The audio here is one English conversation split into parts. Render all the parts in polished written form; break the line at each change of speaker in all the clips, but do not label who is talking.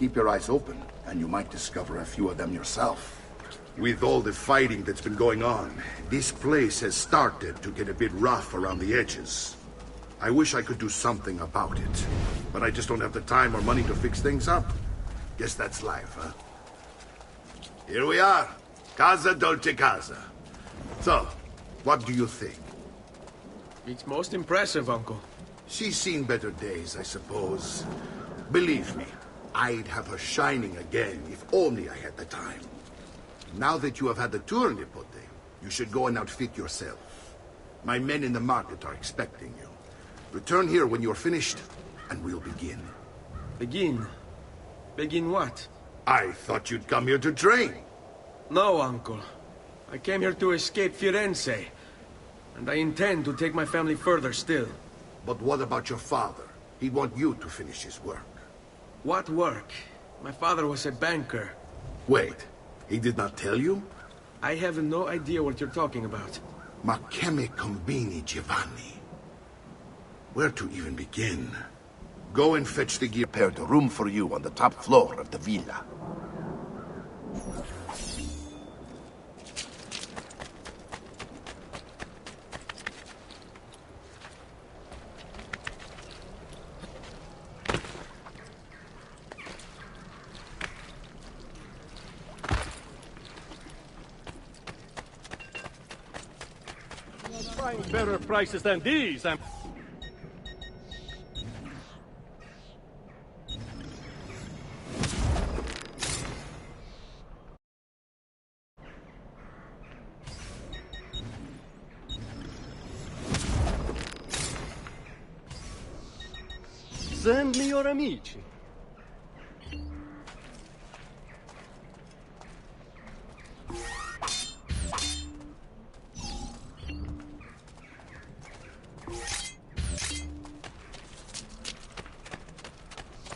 Keep your eyes open, and you might discover a few of them yourself. With all the fighting that's been going on, this place has started to get a bit rough around the edges. I wish I could do something about it, but I just don't have the time or money to fix things up. Guess that's life, huh? Here we are. Casa Dolce Casa. So, what do you think?
It's most impressive, Uncle.
She's seen better days, I suppose. Believe me, I'd have her shining again if only I had the time. Now that you have had the tour, Nipote, you should go and outfit yourself. My men in the market are expecting you. Return here when you're finished, and we'll begin.
Begin? Begin what?
I thought you'd come here to train.
No, Uncle. I came here to escape Firenze. And I intend to take my family further still.
But what about your father? He'd want you to finish his work.
What work? My father was a banker.
Wait, he did not tell you?
I have no idea what you're talking about.
Ma che me combini, Giovanni? Where to even begin? Go and fetch the gear. Prepared a room for you on the top floor of the villa.
Find better prices than these. Send me your amici.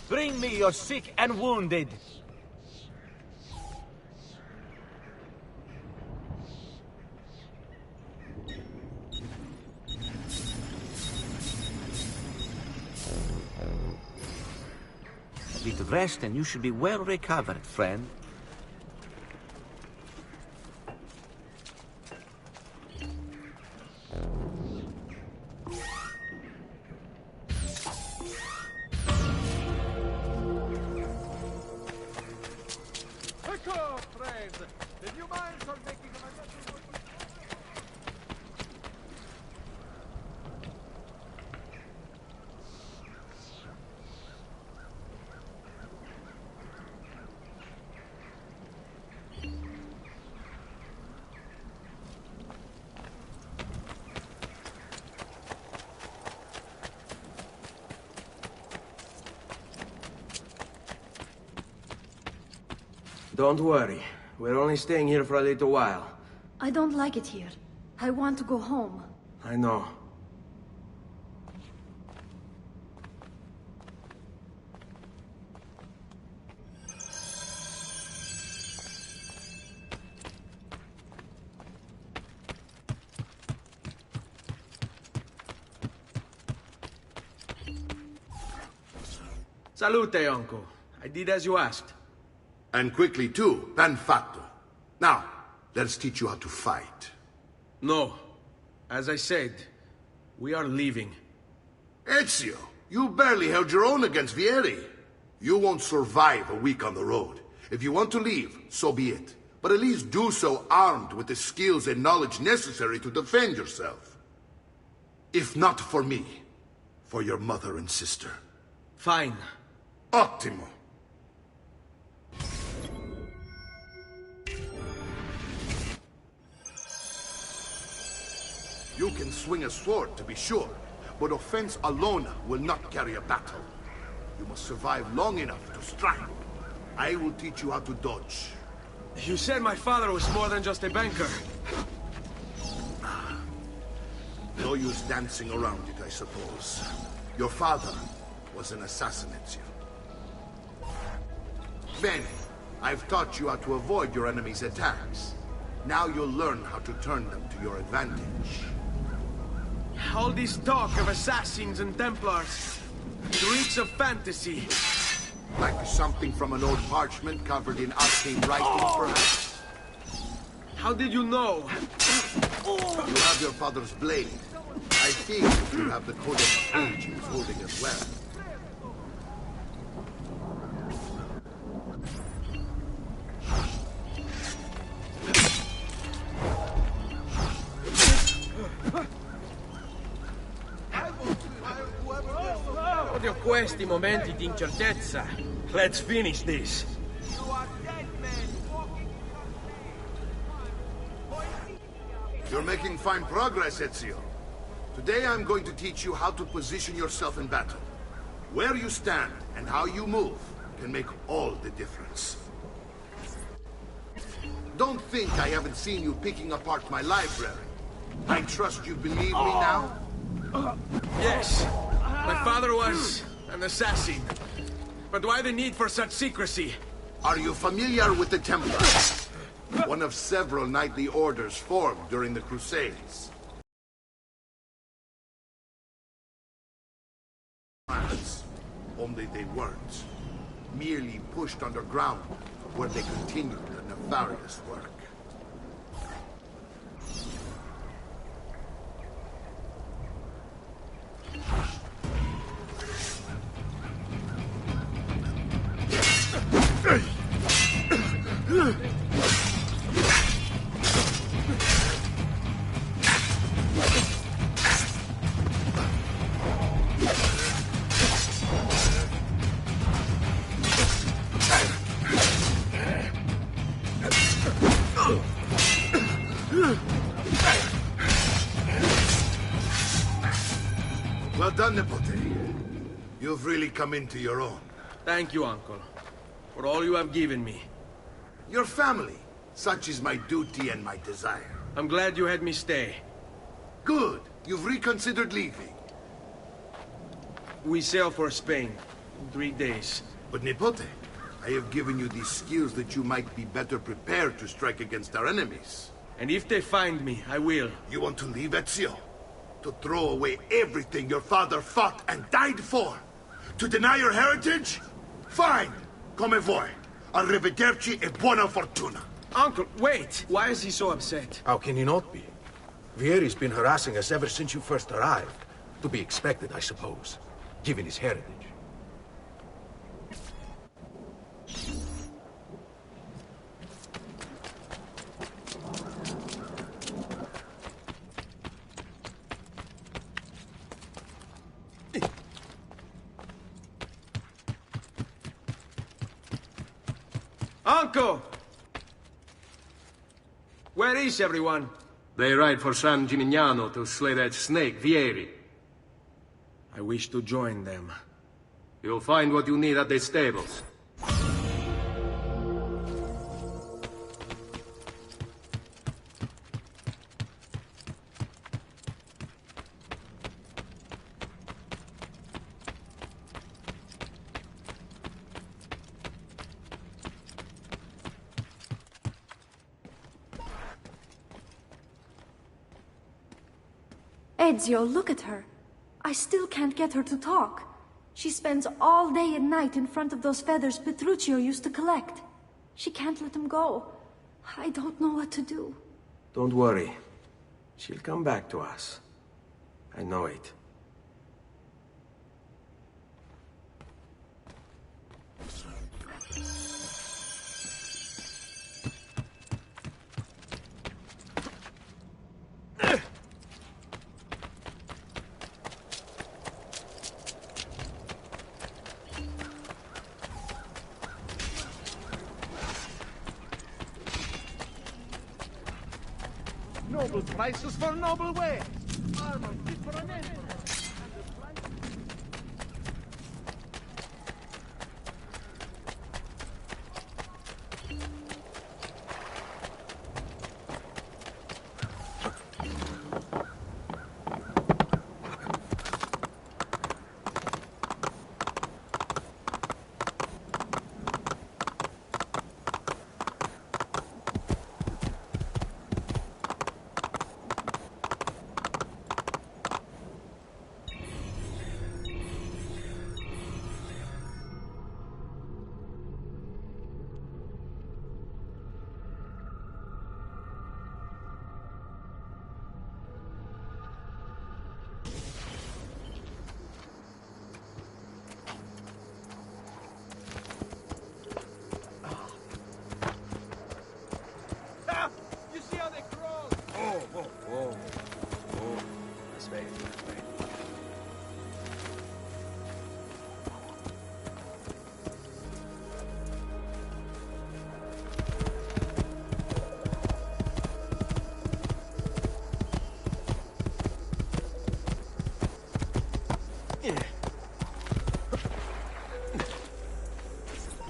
Bring me your sick and wounded. A bit of rest and you should be well recovered, friend.
Don't worry. We're only staying here for a little while.
I don't like it here. I want to go home.
I know. Salute, Uncle. I did as you asked.
And quickly too, ben fatto. Now, let's teach you how to fight.
No. As I said, we are leaving.
Ezio, you barely held your own against Vieri. You won't survive a week on the road. If you want to leave, so be it. But at least do so armed with the skills and knowledge necessary to defend yourself. If not for me, for your mother and sister.
Fine.
Ottimo. You can swing a sword, to be sure, but offense alone will not carry a battle. You must survive long enough to strike. I will teach you how to dodge.
You said my father was more than just a banker.
No use dancing around it, I suppose. Your father was an assassin, Ezio. Bene, I've taught you how to avoid your enemy's attacks. Now you'll learn how to turn them to your advantage.
All this talk of assassins and Templars, it reeks of fantasy.
Like something from an old parchment covered in arcane writing, perhaps?
How did you know?
You have your father's blade. I think you have the Codex page he was holding as well.
Odio questi momenti di incertezza. Let's finish this.
You're making fine progress, Ezio. Today I'm going to teach you how to position yourself in battle. Where you stand and how you move can make all the difference. Don't think I haven't seen you picking apart my library. I trust you believe me now?
Yes. My father was an assassin. But why the need for such secrecy?
Are you familiar with the Templars? One of several knightly orders formed during the Crusades. Only they weren't. Merely pushed underground, where they continued the nefarious work. Well done, Nipote. You've really come into your own.
Thank you, Uncle, for all you have given me.
Your family. Such is my duty and my desire.
I'm glad you had me stay.
Good. You've reconsidered leaving.
We sail for Spain in 3 days.
But Nipote, I have given you these skills that you might be better prepared to strike against our enemies.
And if they find me, I will.
You want to leave Ezio? To throw away everything your father fought and died for? To deny your heritage? Fine. Come vuoi. Arrivederci e buona fortuna.
Uncle, wait! Why is he so upset?
How can he not be? Vieri's been harassing us ever since you first arrived. To be expected, I suppose, given his heritage.
Uncle! Where is everyone?
They ride for San Gimignano to slay that snake, Vieri.
I wish to join them.
You'll find what you need at the stables.
Ezio, look at her. I still can't get her to talk. She spends all day and night in front of those feathers Petruchio used to collect. She can't let them go. I don't know what to do.
Don't worry. She'll come back to us. I know it.
Noble prices for noble wares. Armor fit for an emperor.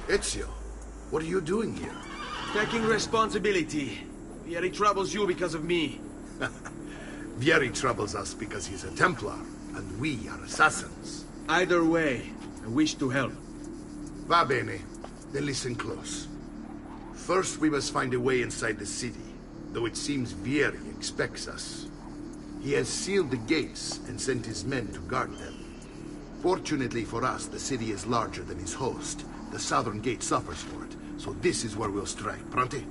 Ezio, what are you doing here?
Taking responsibility. Vieri troubles you because of me.
Vieri troubles us because he's a Templar, and we are assassins.
Either way, I wish to help.
Va bene. Then listen close. First, we must find a way inside the city, though it seems Vieri expects us. He has sealed the gates and sent his men to guard them. Fortunately for us, the city is larger than his host. The southern gate suffers for it, so this is where we'll strike. Pronti?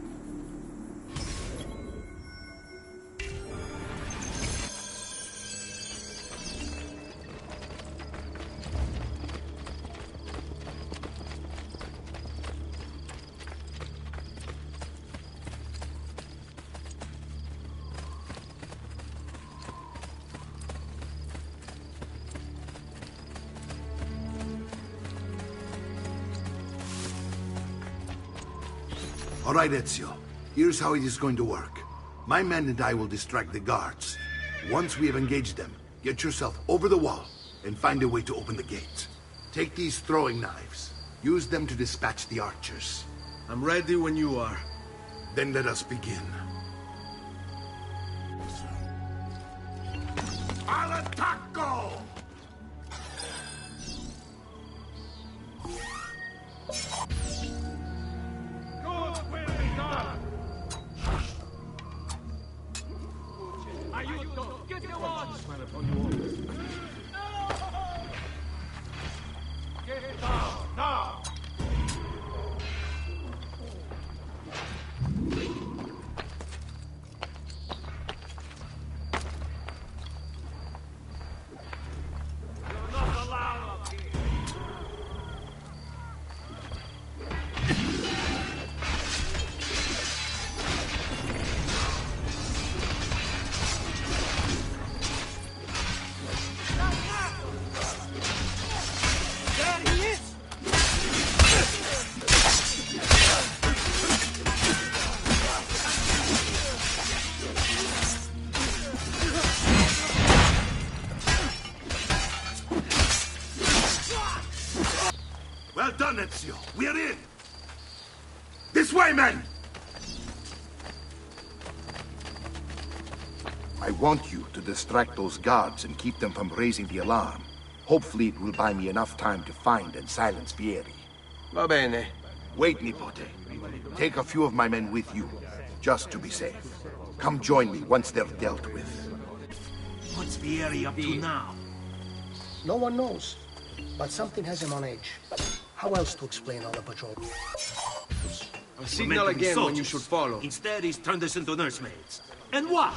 All right, Ezio. Here's how it is going to work. My men and I will distract the guards. Once we have engaged them, get yourself over the wall and find a way to open the gate. Take these throwing knives. Use them to dispatch the archers.
I'm ready when you are.
Then let us begin. Al attacco! Well done, Ezio. We're in! This way, men! I want you to distract those guards and keep them from raising the alarm. Hopefully it will buy me enough time to find and silence Vieri.
Va bene.
Wait, Nipote. Take a few of my men with you, just to be safe. Come join me once they're dealt with.
What's Vieri up to now?
No one knows, but something has him on edge. How else to explain all the patrol?
I'll signal again when you should follow.
Instead, he's turned us into nursemaids. And what?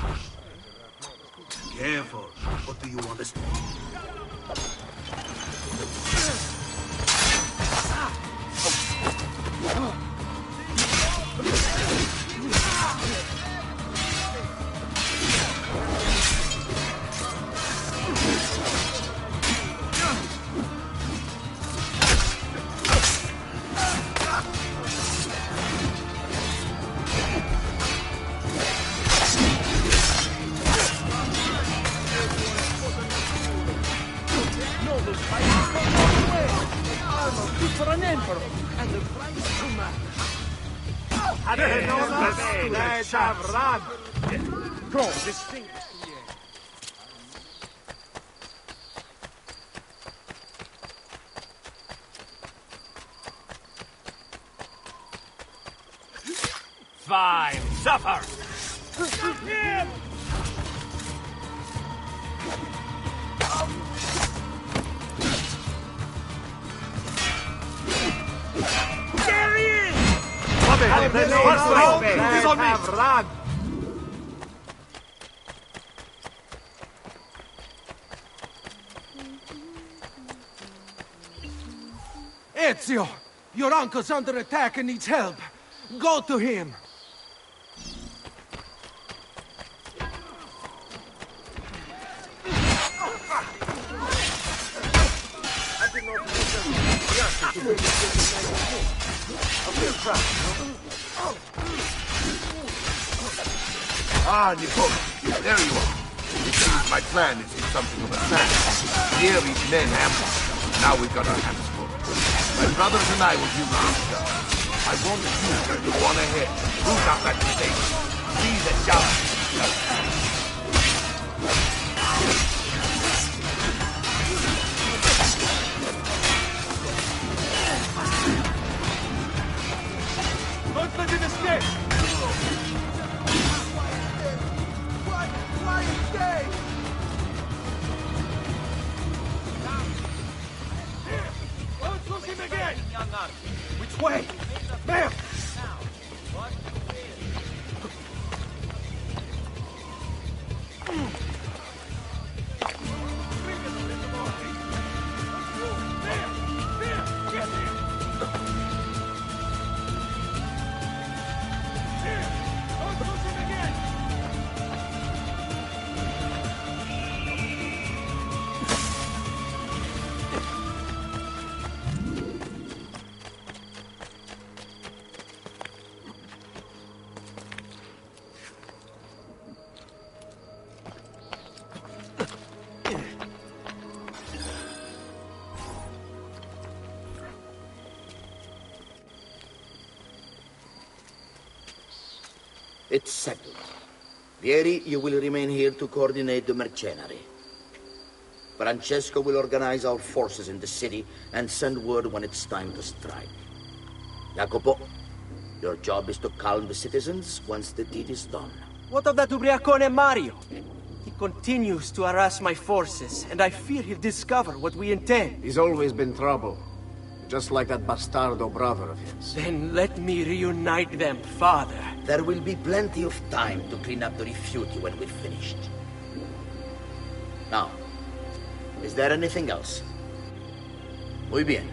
Careful. What do you want us to do?
For an emperor, and the price too much. Go, this thing.
Fine, suffer!
Stop him! There he is!
He's on me!
Ezio, your uncle's under attack and needs help. Go to him.
Ah, Nipote, there you are. It seems my plan is something of a snack.
Vieri's men ambushed. Now we've got our hands full. My brothers and I will deal with this job. I want you to go on ahead. Root out that mistake. Be the challenge.
Don't let him escape! Don't lose him again! Which way? Ma'am!
It's settled. Vieri, you will remain here to coordinate the mercenary. Francesco will organize our forces in the city and send word when it's time to strike. Jacopo, your job is to calm the citizens once the deed is done.
What of that Ubriacone Mario? He continues to harass my forces, and I fear he'll discover what we intend.
He's always been trouble. Just like that bastardo brother of his.
Then let me reunite them, father.
There will be plenty of time to clean up the Rifiuti when we're finished. Now, is there anything else? Muy bien.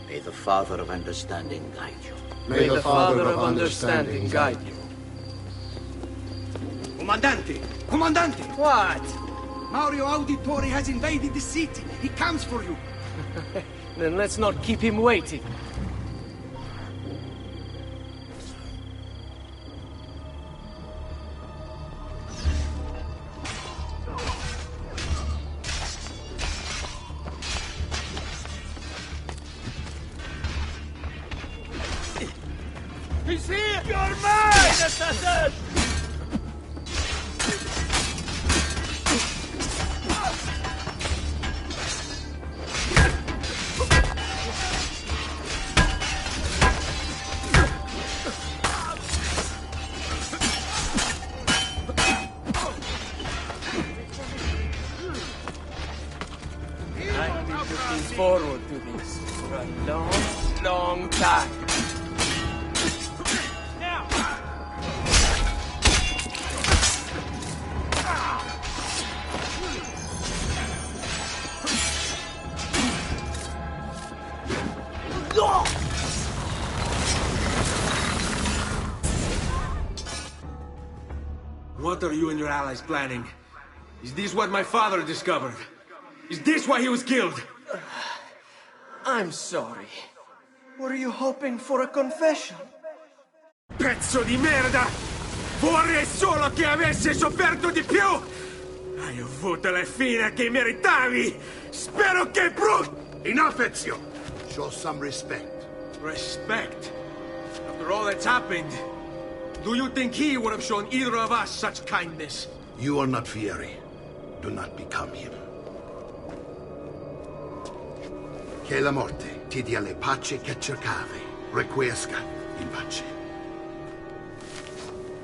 May the Father of Understanding guide you.
May the Father of Understanding guide you.
Comandante! Comandante!
What?
Mario Auditore has invaded the city. He comes for you.
Then let's not keep him waiting.
He's here! You're mine, assassin!
I've been looking forward to this for a long, long time.
What are you and your allies planning? Is this what my father discovered? Is this why he was killed?
I'm sorry. Were you hoping for a confession?
Pezzo di merda! Vorrei solo che avessi sofferto di più! Hai avuto la fine che meritavi! Spero che
Enough, Ezio! Show some respect.
Respect? After all that's happened, do you think he would have shown either of us such kindness?
You are not Vieri. Do not become him. Che la morte ti dia le pace che cercavi. Requiesca in pace.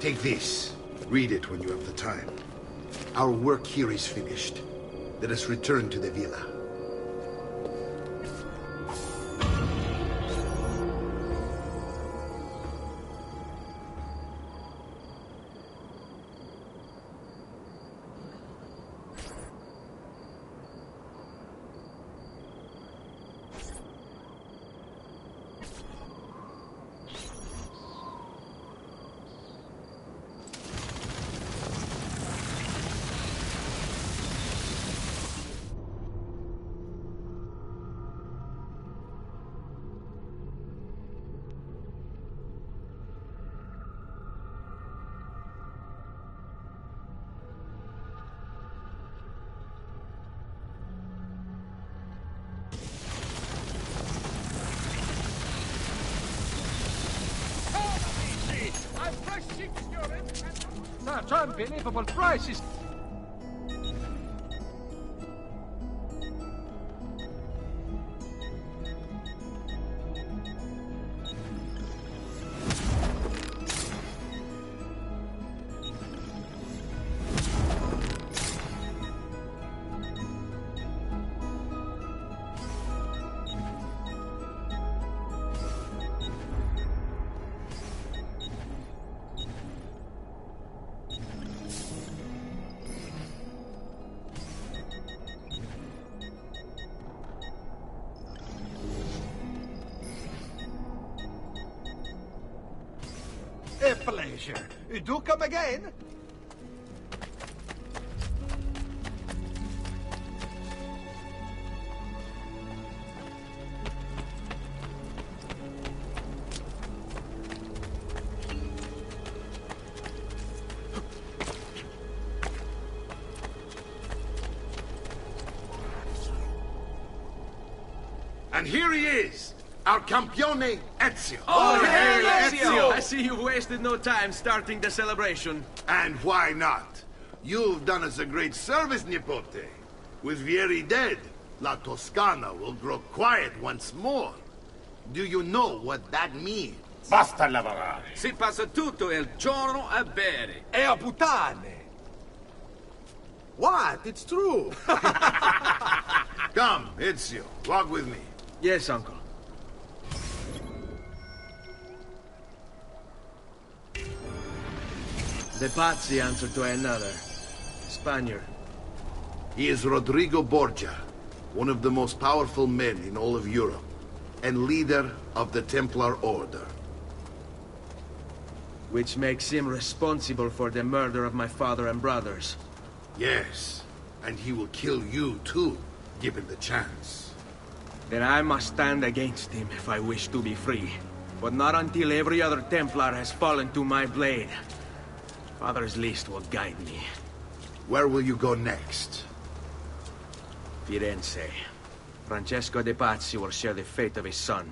Take this. Read it when you have the time. Our work here is finished. Let us return to the villa.
Such unbelievable prices!
A pleasure. Do come again.
And here he is, our campione Ezio.
Oh,
hey,
Ezio! I see you've wasted no time starting the celebration.
And why not? You've done us a great service, Nipote. With Vieri dead, La Toscana will grow quiet once more. Do you know what that means?
Basta lavorare.
Si passa tutto il giorno a bere.
E a puttane! What? It's true!
Come, Ezio, walk with me.
Yes, uncle. The Pazzi answer to another. Spaniard.
He is Rodrigo Borgia, one of the most powerful men in all of Europe, and leader of the Templar Order.
Which makes him responsible for the murder of my father and brothers.
Yes, and he will kill you too, given the chance.
Then I must stand against him if I wish to be free. But not until every other Templar has fallen to my blade. Father's list will guide me.
Where will you go next?
Firenze. Francesco de Pazzi will share the fate of his son.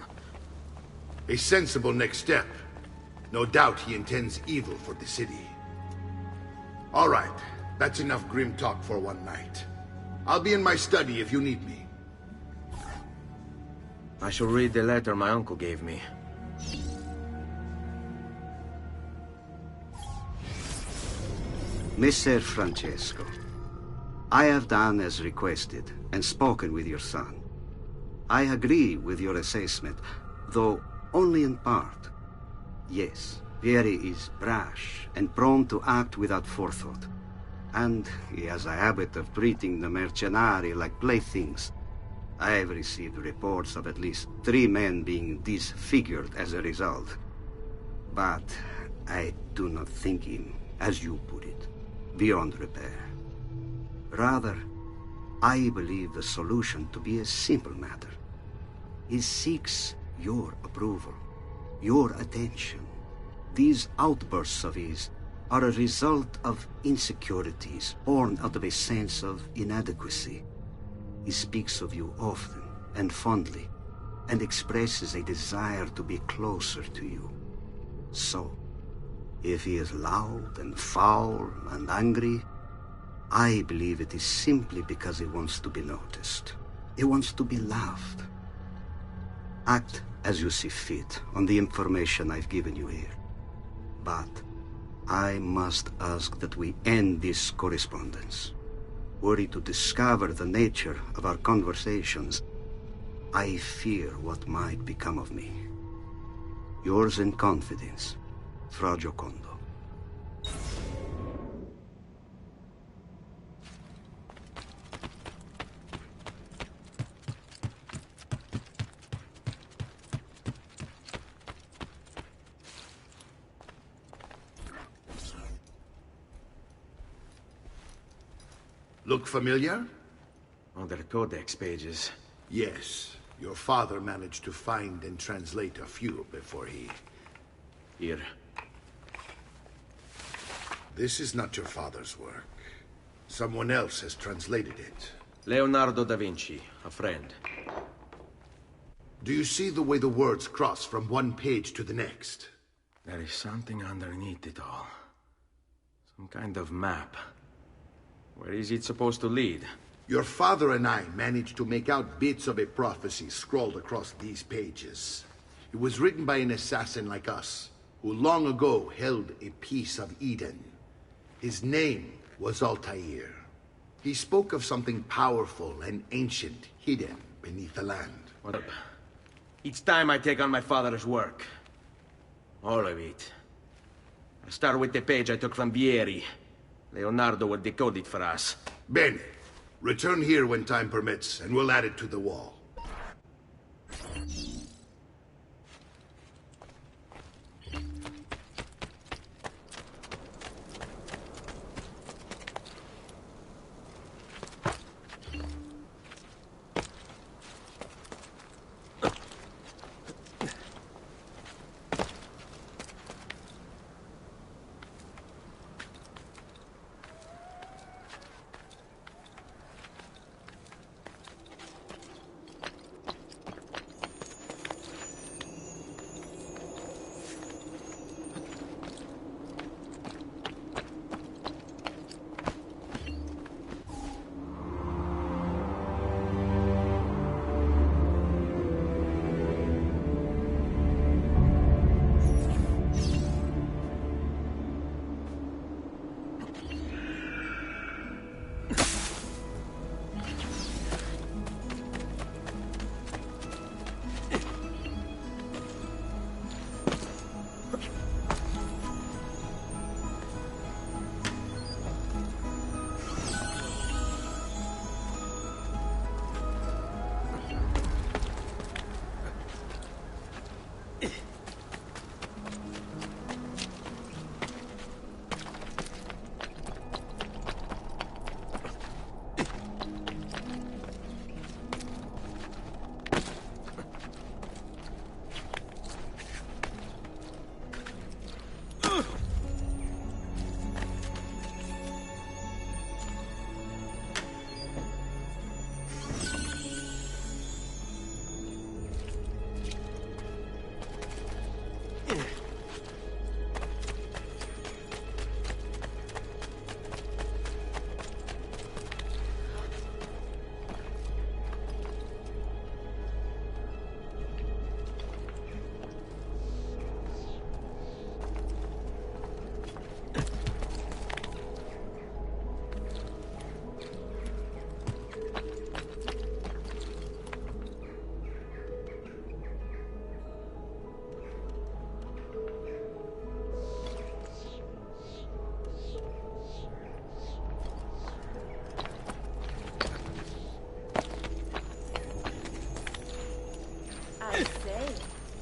A sensible next step. No doubt he intends evil for the city. All right, that's enough grim talk for one night. I'll be in my study if you need me.
I shall read the letter my uncle gave me.
Messer Francesco, I have done as requested and spoken with your son. I agree with your assessment, though only in part. Yes, Vieri is brash and prone to act without forethought. And he has a habit of treating the mercenari like playthings. I have received reports of at least 3 men being disfigured as a result. But I do not think him, as you put it, beyond repair. Rather, I believe the solution to be a simple matter. He seeks your approval, your attention. These outbursts of his are a result of insecurities born out of a sense of inadequacy. He speaks of you often and fondly, and expresses a desire to be closer to you. So, if he is loud and foul and angry, I believe it is simply because he wants to be noticed. He wants to be loved. Act as you see fit on the information I've given you here. But I must ask that we end this correspondence. Were he to discover the nature of our conversations, I fear what might become of me. Yours in confidence, Fra Giocondo.
Look familiar?
On their codex pages.
Yes. Your father managed to find and translate a few before he...
Here.
This is not your father's work. Someone else has translated it.
Leonardo da Vinci, a friend.
Do you see the way the words cross from one page to the next?
There is something underneath it all. Some kind of map. Where is it supposed to lead?
Your father and I managed to make out bits of a prophecy scrawled across these pages. It was written by an assassin like us, who long ago held a piece of Eden. His name was Altair. He spoke of something powerful and ancient hidden beneath the land.
What up? Each time I take on my father's work. All of it. I start with the page I took from Vieri. Leonardo will decode it for us.
Bene. Return here when time permits, and we'll add it to the wall.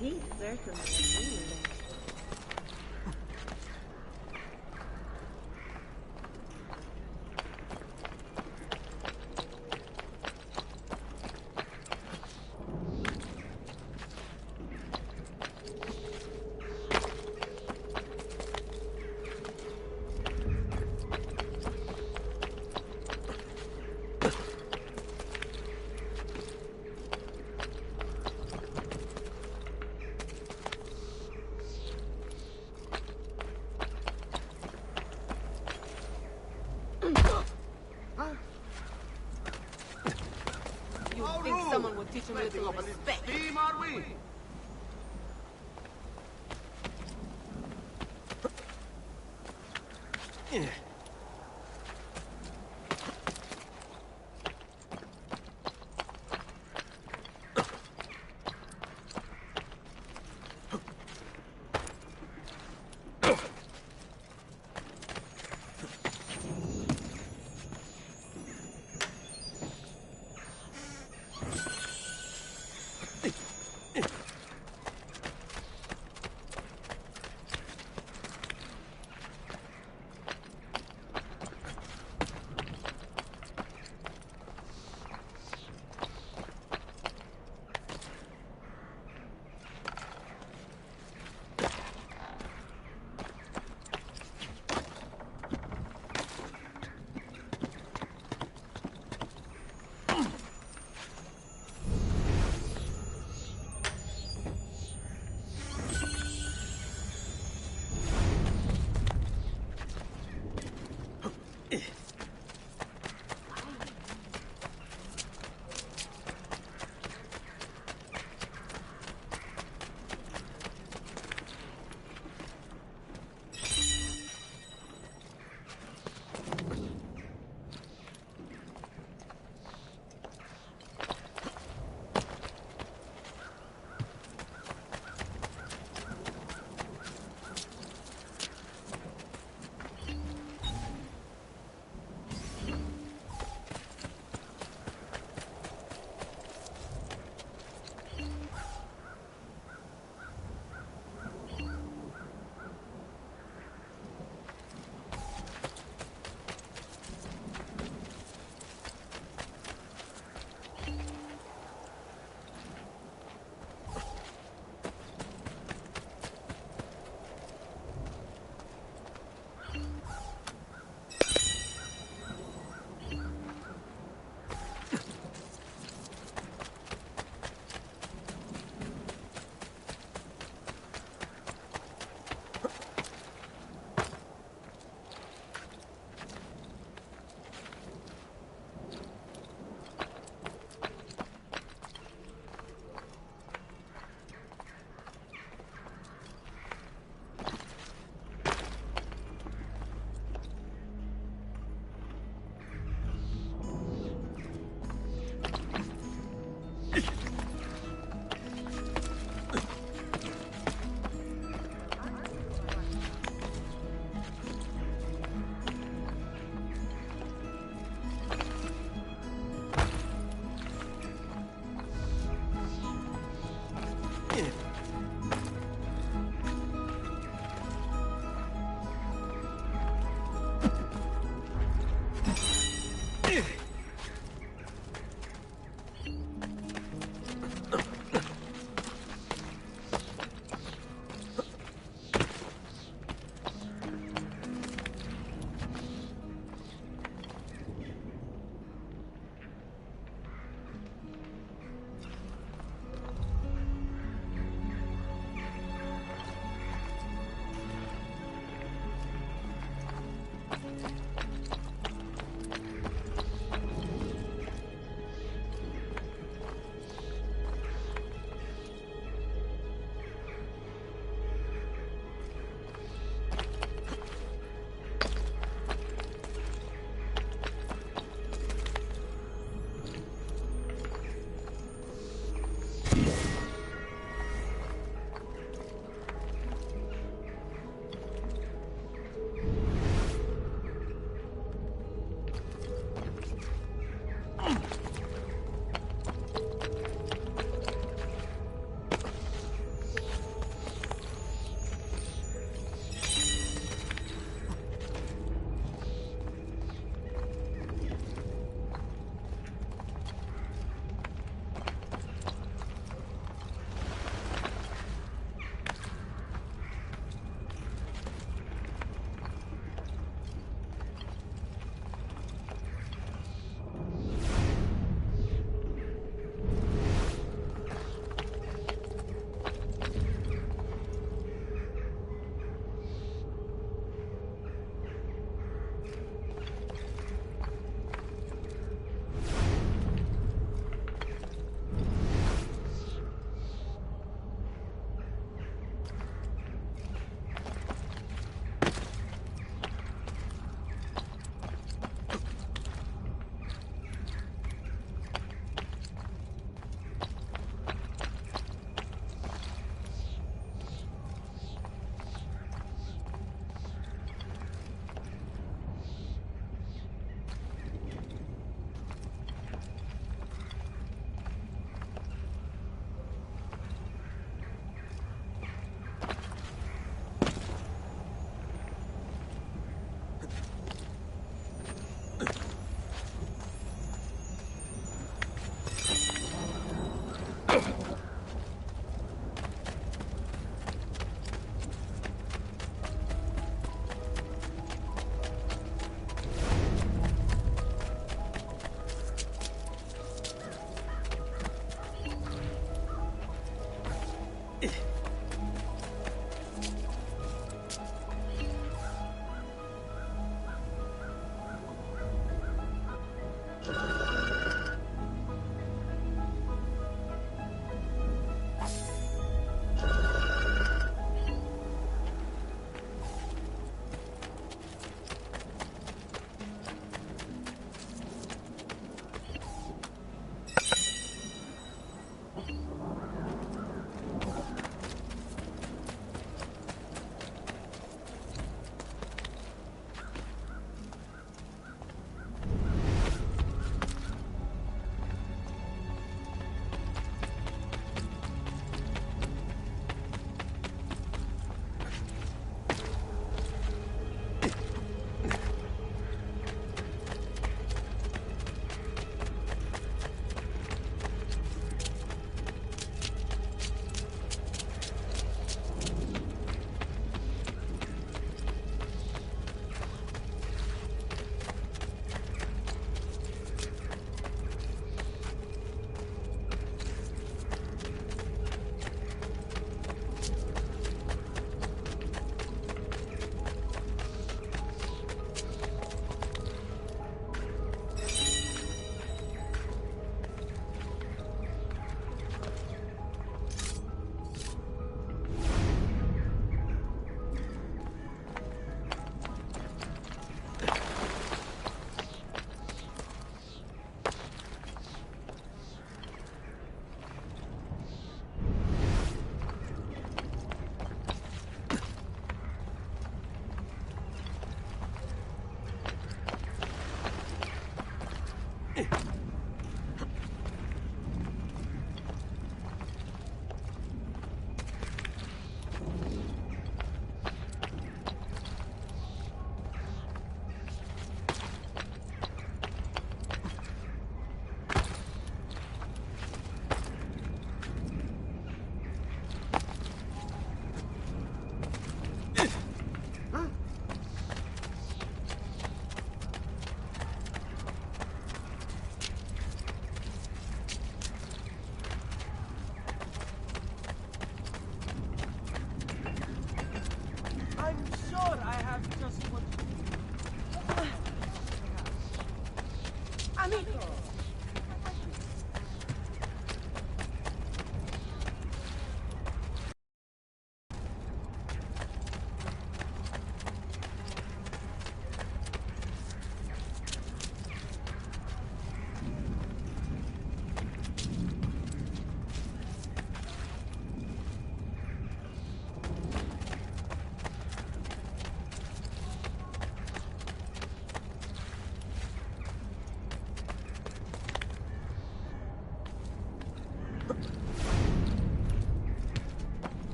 He's certainly rude. Someone would teach him a little respect.
Team, are we?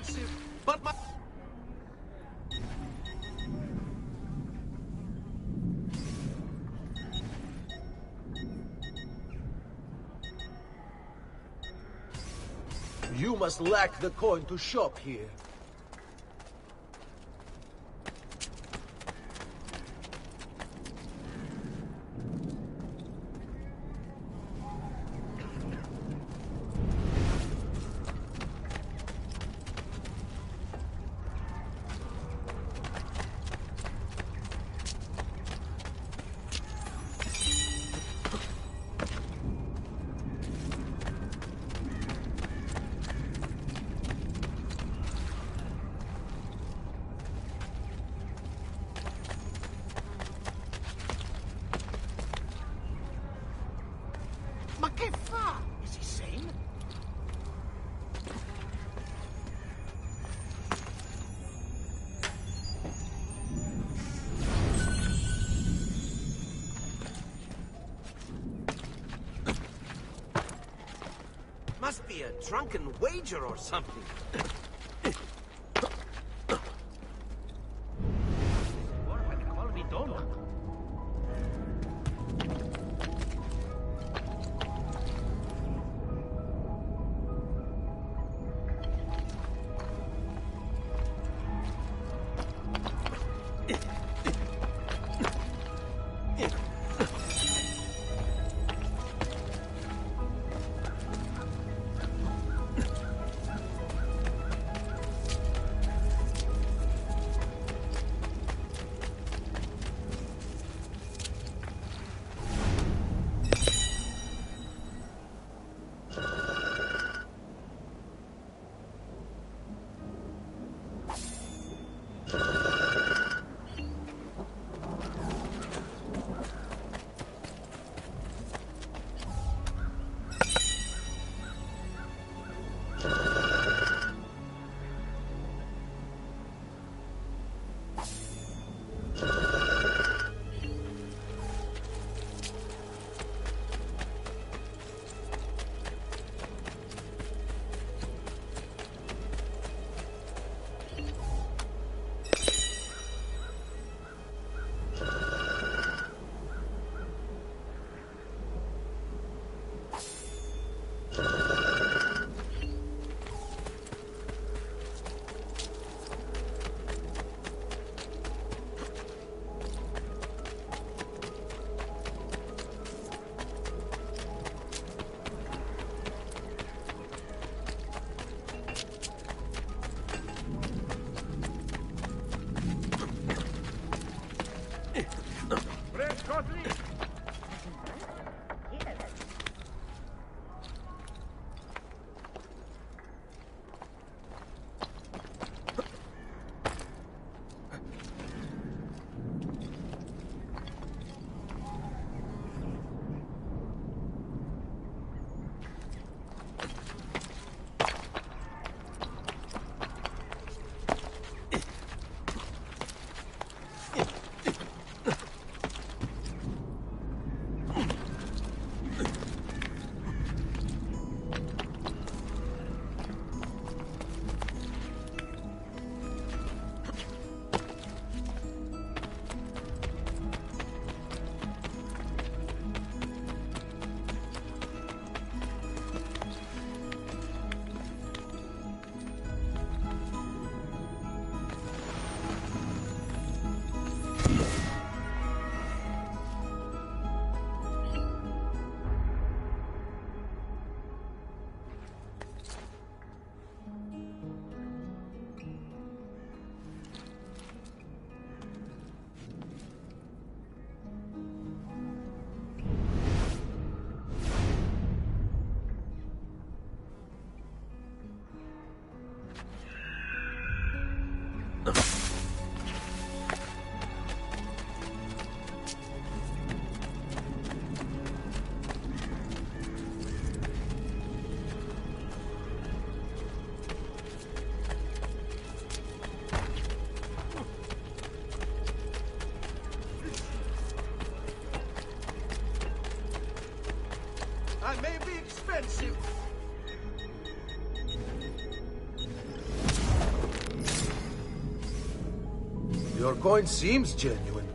expensive, but my... You must lack the coin to shop here.
Ma che fa? Is he sane?
Must be a drunken wager or something. I may be expensive.
coin seems genuine.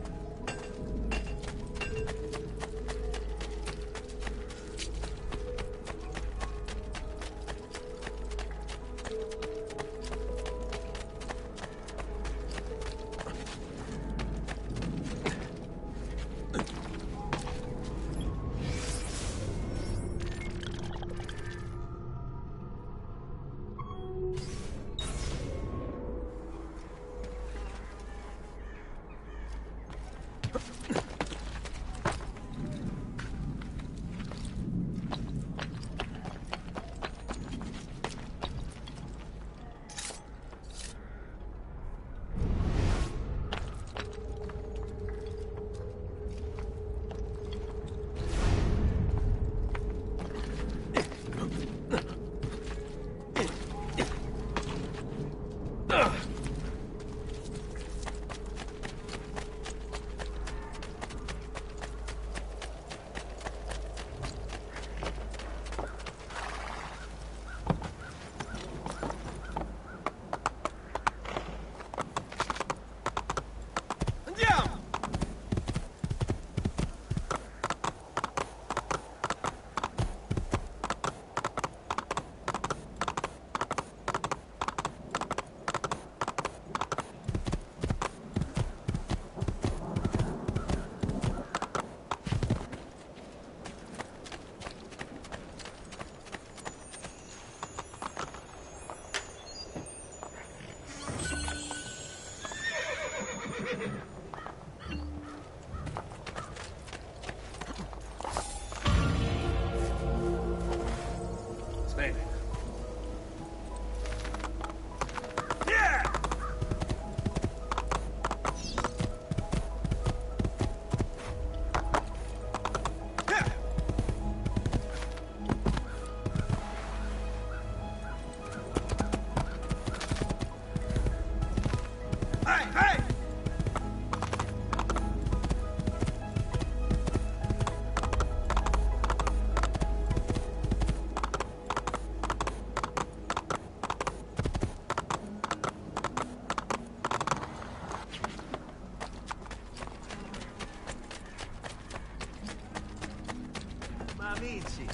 Amici,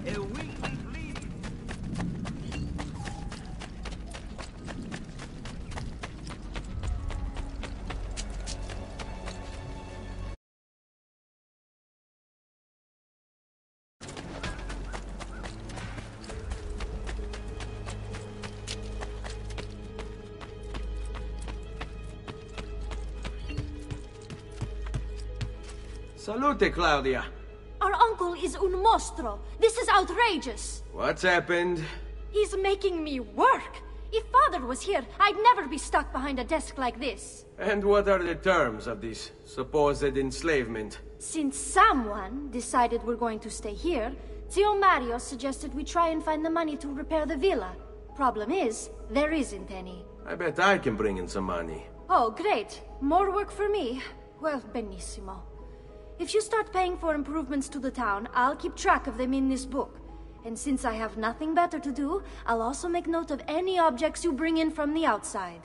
è Weekly Bleeding.
Salute, Claudia.
Our uncle is un mostro. This is outrageous.
What's happened?
He's making me work. If Father was here, I'd never be stuck behind a desk like this.
And what are the terms of this supposed enslavement?
Since someone decided we're going to stay here, Zio Mario suggested we try and find the money to repair the villa. Problem is, there isn't any.
I bet I can bring in some money.
Oh, great. More work for me. Well, benissimo. If you start paying for improvements to the town, I'll keep track of them in this book. And since I have nothing better to do, I'll also make note of any objects you bring in from the outside.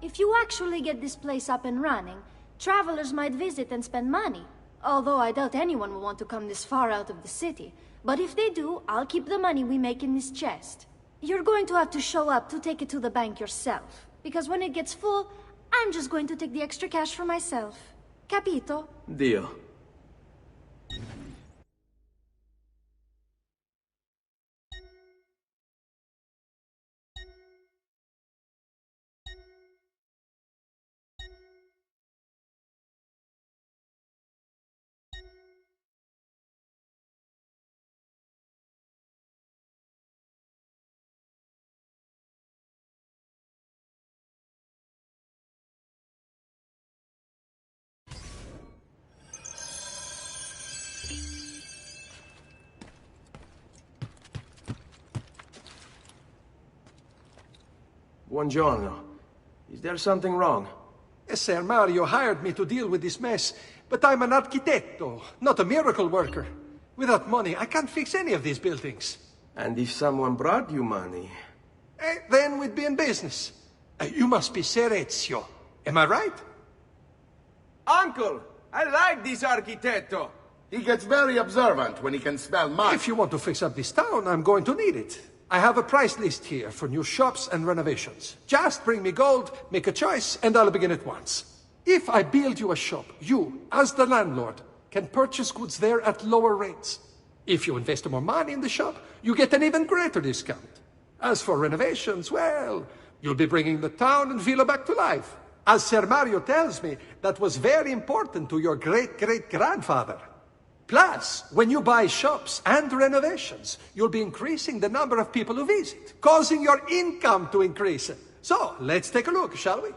If you actually get this place up and running, travelers might visit and spend money. Although I doubt anyone will want to come this far out of the city. But if they do, I'll keep the money we make in this chest. You're going to have to show up to take it to the bank yourself. Because when it gets full, I'm just going to take the extra cash for myself. Capito?
Deal. Buongiorno. Is there something wrong?
Ser Mario hired me to deal with this mess, but I'm an architetto, not a miracle worker. Without money, I can't fix any of these buildings.
And if someone brought you money?
Then we'd be in business. You must be Ser Ezio. Am I right?
Uncle, I like this architetto.
He gets very observant when he can smell mud.
If you want to fix up this town, I'm going to need it. I have a price list here for new shops and renovations. Just bring me gold, make a choice, and I'll begin at once. If I build you a shop, you, as the landlord, can purchase goods there at lower rates. If you invest more money in the shop, you get an even greater discount. As for renovations, well, you'll be bringing the town and villa back to life. As Ser Mario tells me, that was very important to your great-great-grandfather. Plus, when you buy shops and renovations, you'll be increasing the number of people who visit, causing your income to increase. So, let's take a look, shall we?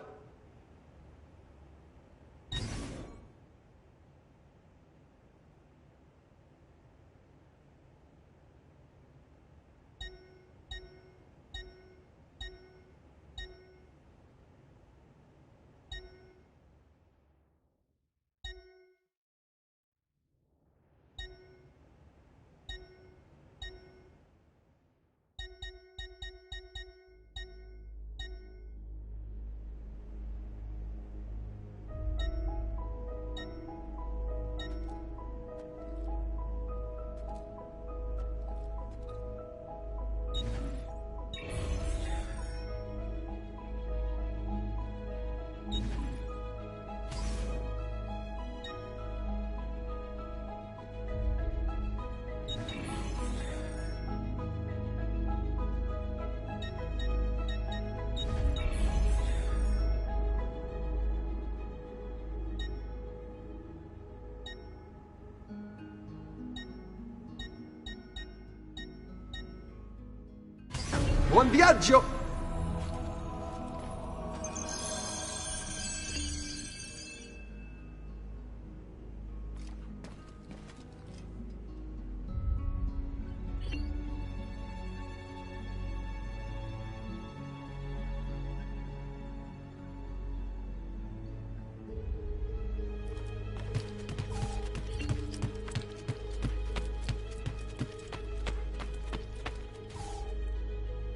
Buon viaggio!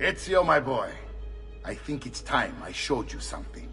Ezio, my boy, I think it's time I showed you something.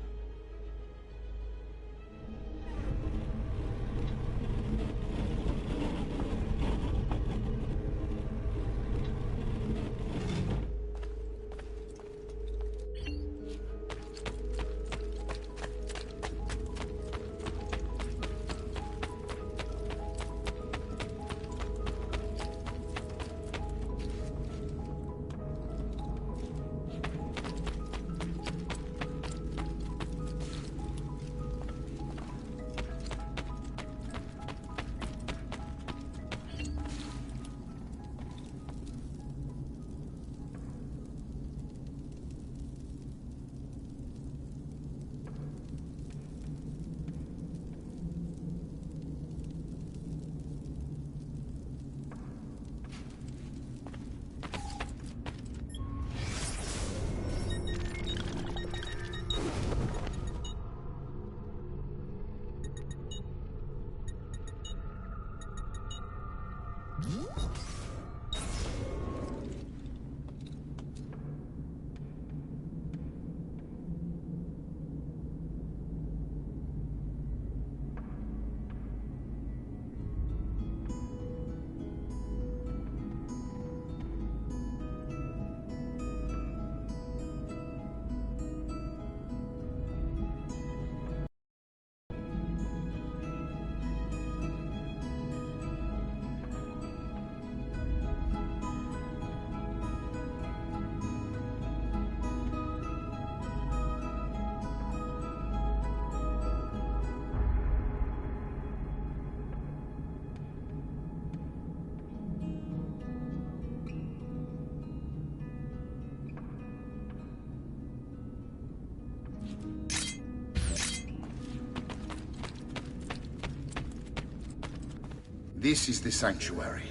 This is the sanctuary.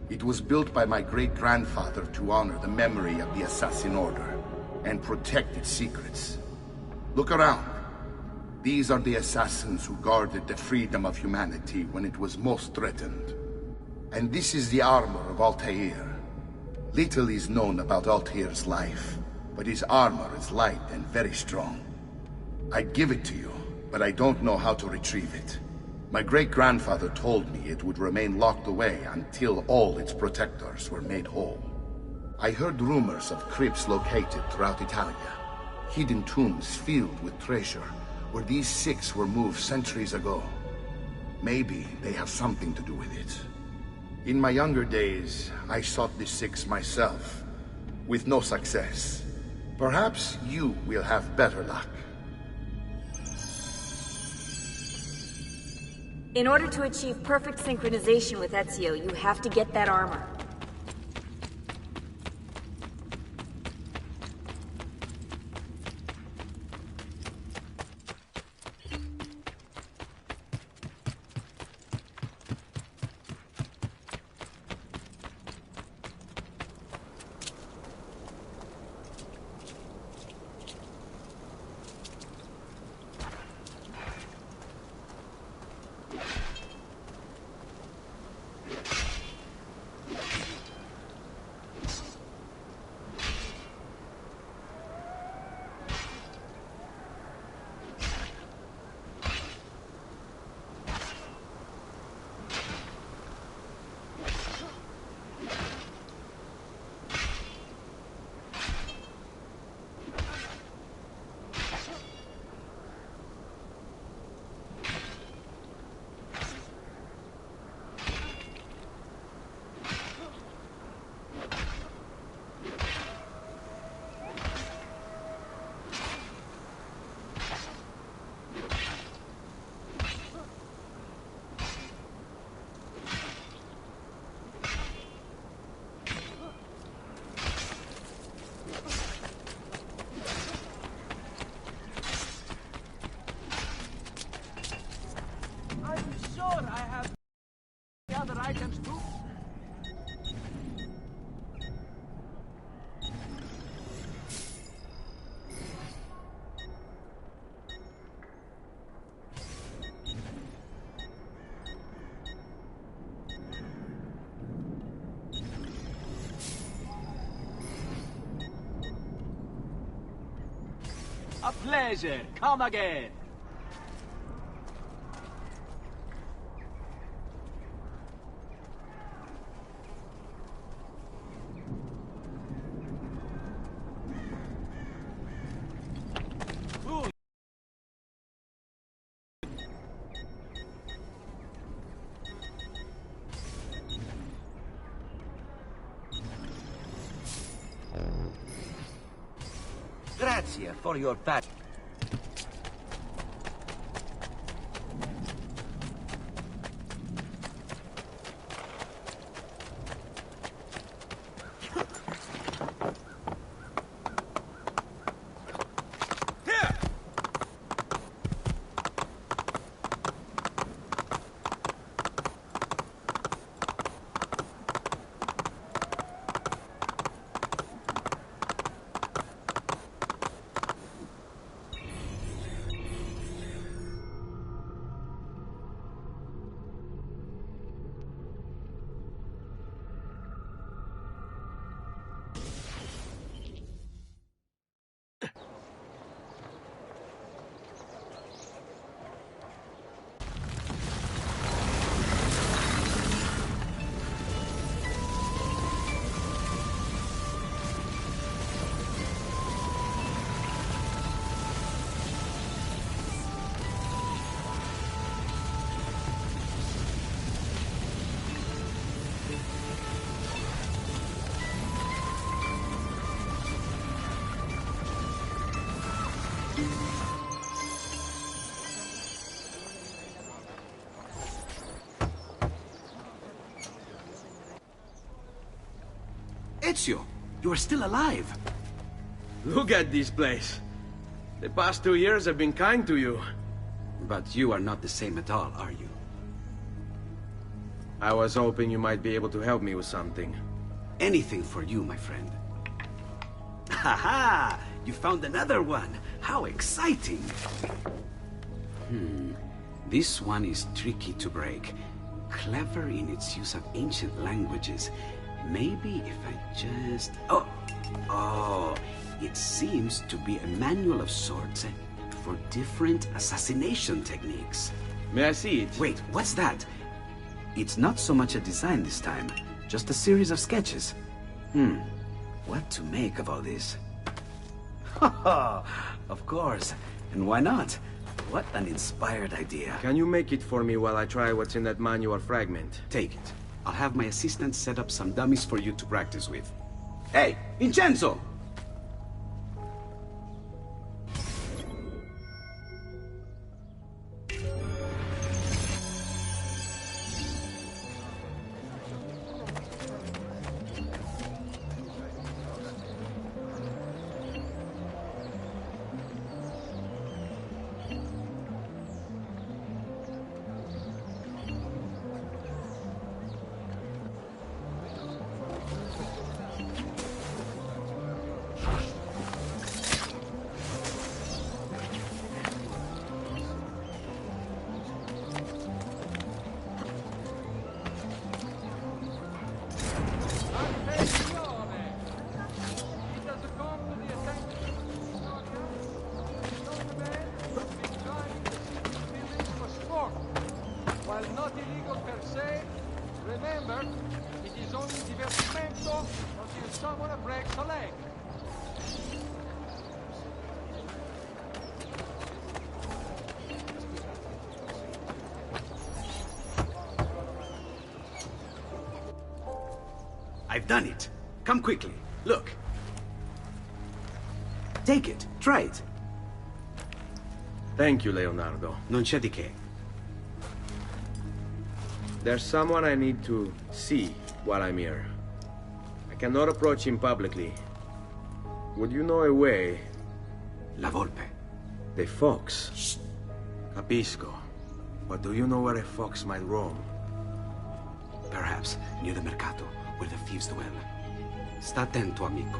It was built by my great-grandfather to honor the memory of the Assassin Order and protect its secrets. Look around. These are the assassins who guarded the freedom of humanity when it was most threatened. And this is the armor of Altair. Little is known about Altair's life, but his armor is light and very strong. I'd give it to you, but I don't know how to retrieve it. My great-grandfather told me it would remain locked away until all its protectors were made whole. I heard rumors of crypts located throughout Italia, hidden tombs filled with treasure, where these six were moved centuries ago. Maybe they have something to do with it. In my younger days, I sought the six myself, with no success. Perhaps you will have better luck.
In order to achieve perfect synchronization with Ezio, you have to get that armor.
A pleasure. Come again. Grazie for your patch.
Ezio, you are still alive.
Look at this place. The past 2 years have been kind to you.
But you are not the same at all, are you?
I was hoping you might be able to help me with something.
Anything for you, my friend. Ha-ha! You found another one! How exciting! This one is tricky to break. Clever in its use of ancient languages. Maybe if I just... Oh! It seems to be a manual of sorts
for different assassination techniques.
May I see it?
Wait, what's that? It's not so much a design this time, just a series of sketches. What to make of all this? Of course. And why not? What an inspired idea.
Can you make it for me while I try what's in that manual fragment?
Take it. I'll have my assistant set up some dummies for you to practice with. Hey, Vincenzo!
While not illegal per se, remember, it is only divertimento until someone breaks a leg.
I've done it. Come quickly. Look. Take it. Try it.
Thank you, Leonardo.
Non c'è di che.
There's someone I need to see while I'm here. I cannot approach him publicly. Would you know a way?
La Volpe.
The fox. Shh. Capisco. But do you know where a fox might roam?
Perhaps near the Mercato, where the thieves dwell. Sta attento, amico.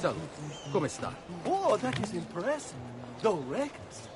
Salute. Come sta?
Oh, that is impressive. Though reckless.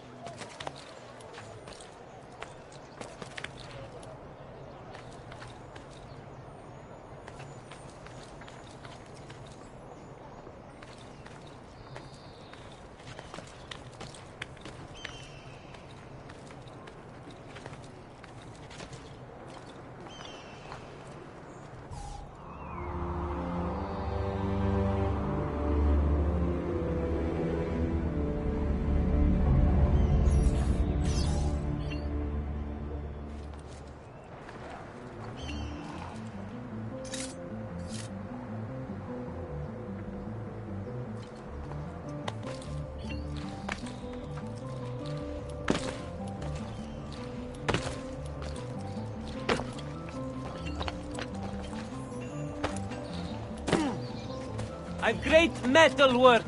A great metal work.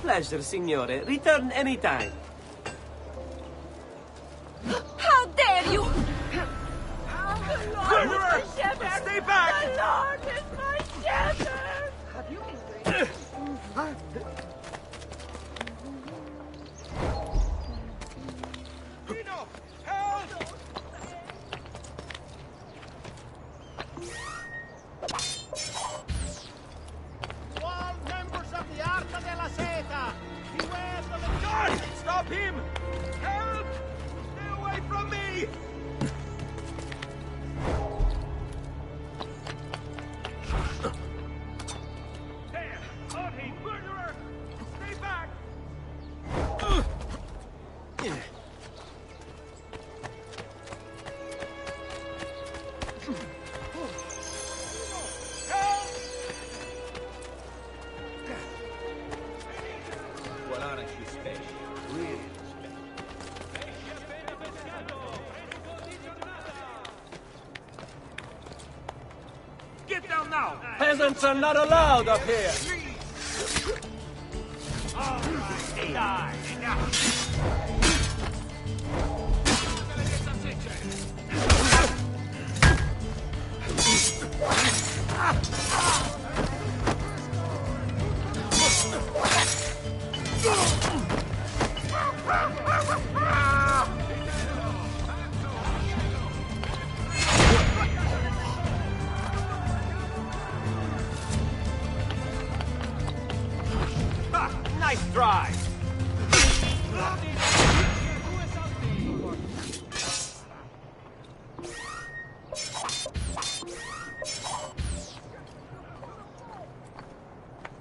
Pleasure, signore. Return anytime.
How dare you!
Murderer! Stay back!
The Lord is my shepherd! Have you
Enough! Help!
All members of the Arca della Seta! Beware the...
God! Stop him! Help! Stay away from me! There! On him, murderer! Now!
Peasants are not allowed up here!
Nice try!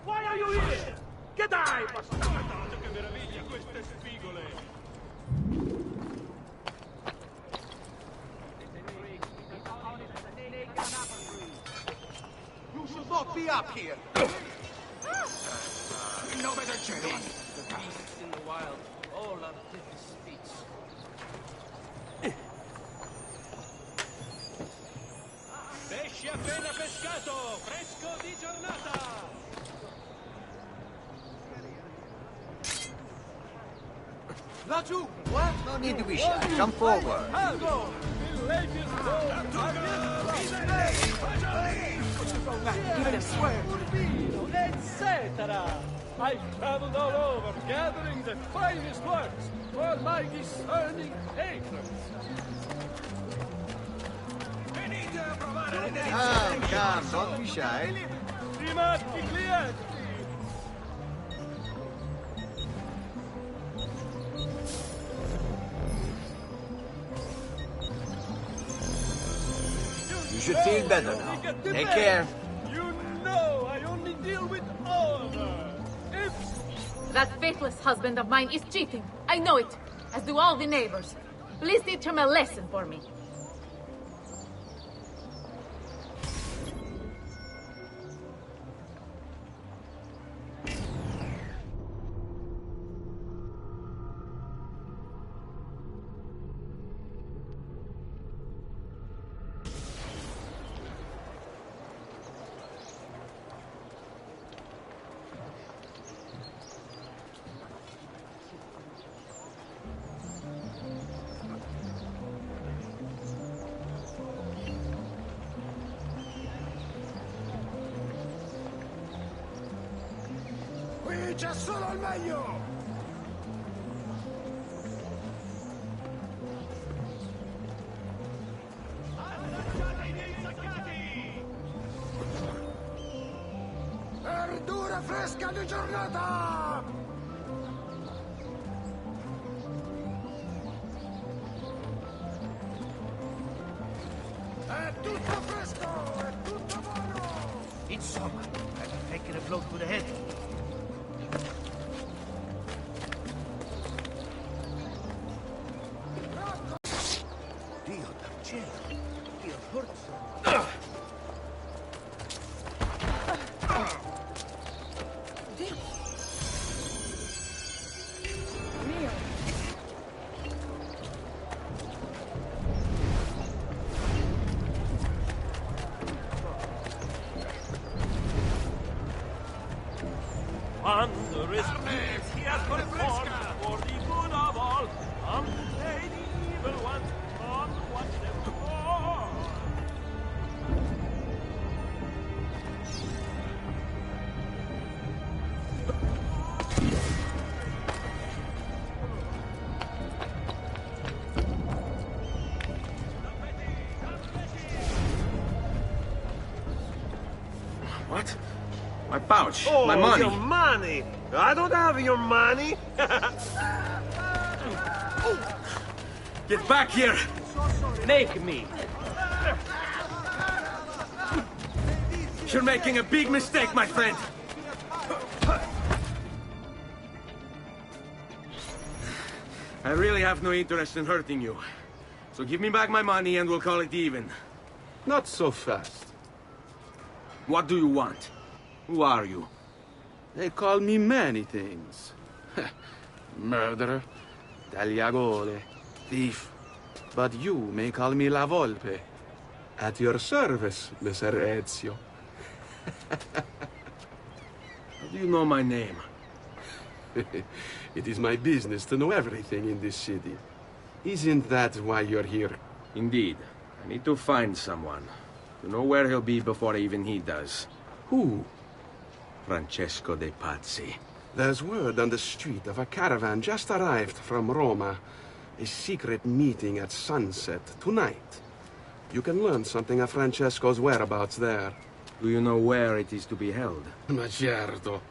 Why are you here? Che dai, bastardo! Che meraviglia queste spigole!
You should not be up here! No better chance.
The beasts in the wild, all are different speech.
Pesce appena pescato! Fresco di giornata!
Laggiù! What? No need to be shy. Come forward.
Algo! Il legge etc. I've traveled all over, gathering the finest works for my discerning patrons.
Come, don't be shy.
Stimati clienti!
You should feel better now. Take care.
You know I only deal with honor. If
That faithless husband of mine is cheating. I know it, as do all the neighbors. Please teach him a lesson for me.
qui c'è solo il meglio! Verdura fresca di giornata! È tutto fresco! È tutto buono!
Insomma, I've taken a blow to the head. Dio dal cielo! Dio forza!
Quando respiri he has performed for the good of all, and play the evil ones, not watch them fall.
What? My pouch.
Oh,
My money.
your money! I don't have your money!
Get back here!
Make me!
You're making a big mistake, my friend! I really have no interest in hurting you. So give me back my money and we'll call it even.
Not so fast.
What do you want? Who are you?
They call me many things. Murderer, tagliagole, thief. But you may call me La Volpe. At your service, Messer Ezio.
How do you know my name?
It is my business to know everything in this city. Isn't that why you're here?
Indeed. I need to find someone. To know where he'll be before even he does.
Who?
Francesco de Pazzi.
There's word on the street of a caravan just arrived from Roma. A secret meeting at sunset tonight. You can learn something of Francesco's whereabouts there.
Do you know where it is to be held?
Ma certo.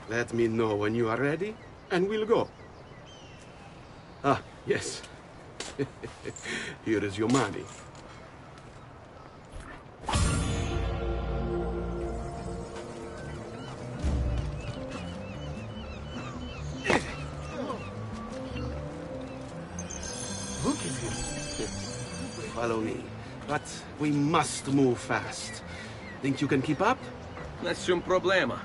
Let me know when you are ready, and we'll go. Ah, yes. Here is your money.
Look at you.
Follow me. But we must move fast. Think you can keep up?
Nessun problema.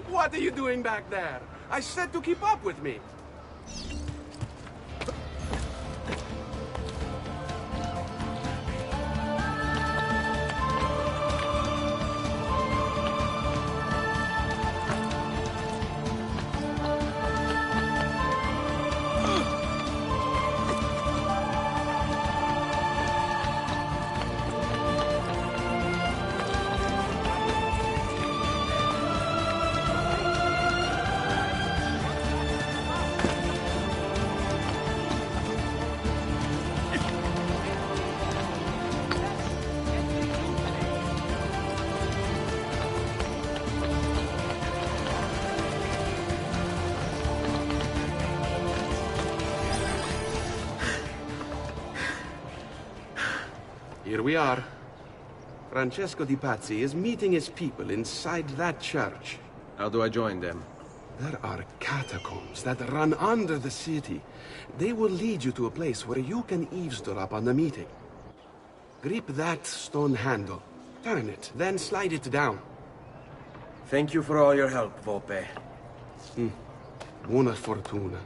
What are you doing back there? I said to keep up with me. Here we are. Francesco di Pazzi is meeting his people inside that church.
How do I join them?
There are catacombs that run under the city. They will lead you to a place where you can eavesdrop on the meeting. Grip that stone handle. Turn it, then slide it down.
Thank you for all your help, Volpe.
Buona fortuna.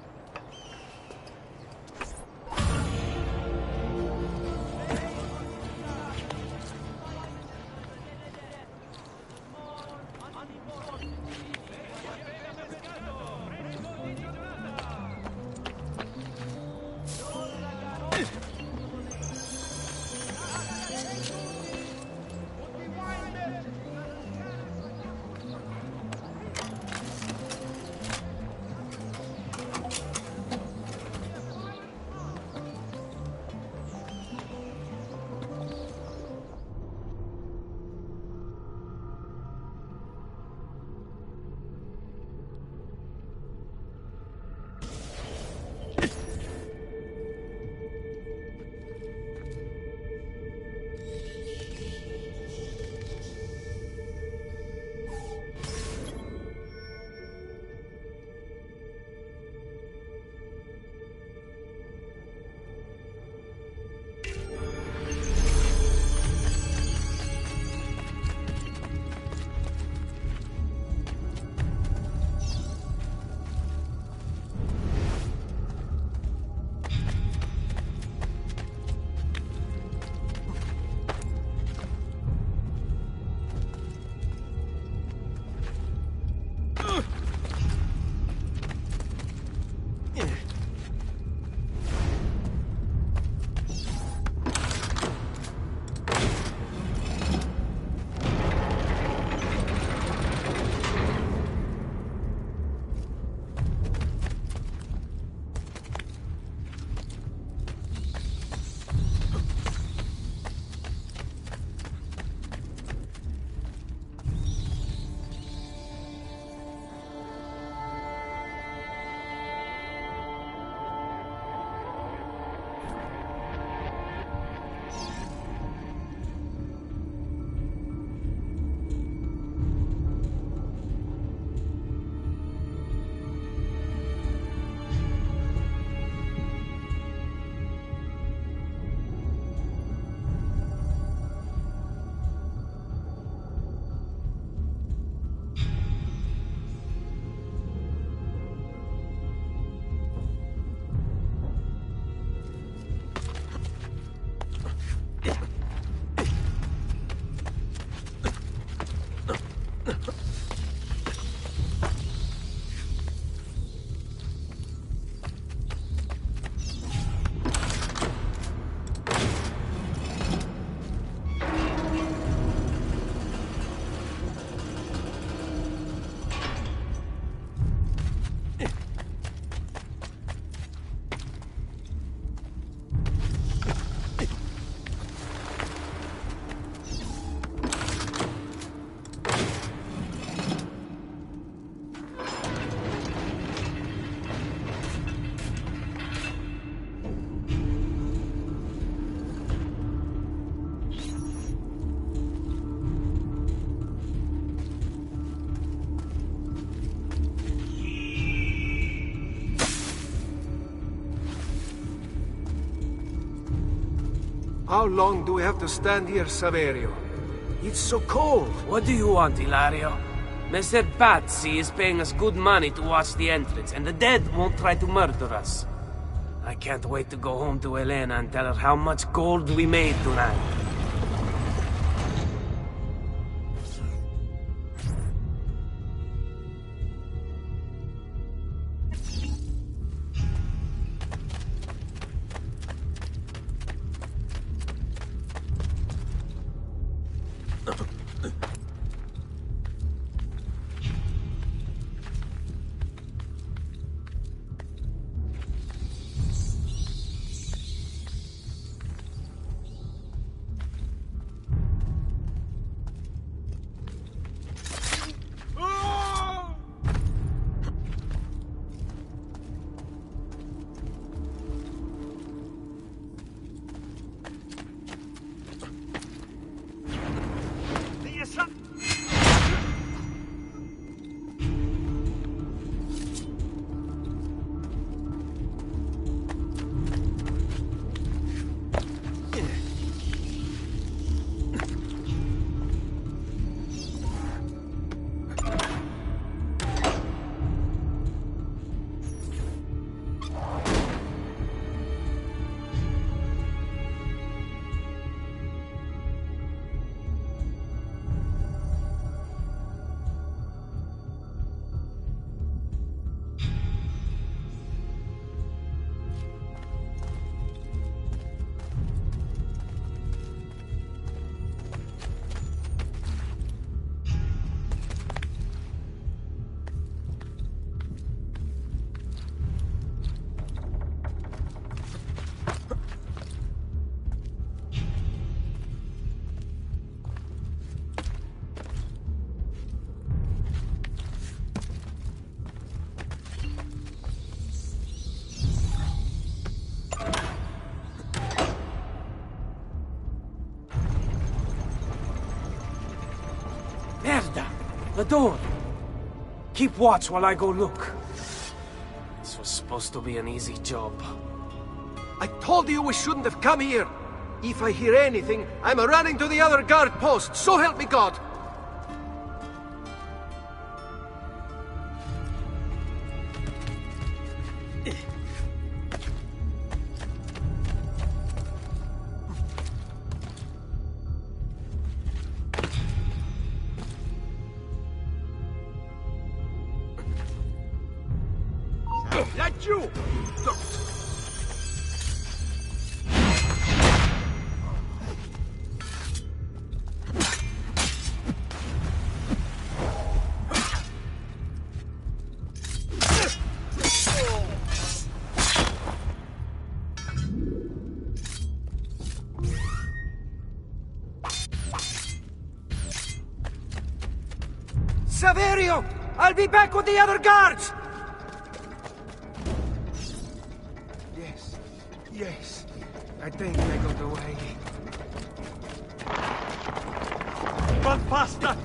How long do we have to stand here, Saverio? It's so cold.
What do you want, Hilario? Messer Pazzi is paying us good money to watch the entrance, and the dead won't try to murder us. I can't wait to go home to Elena and tell her how much gold we made tonight. The door! Keep watch while I go look. This was supposed to be an easy job.
I told you we shouldn't have come here. If I hear anything, I'm running to the other guard post, so help me God!
Let you!
Saverio! I'll be back with the other guards! Yes, I think I got away.
Run faster!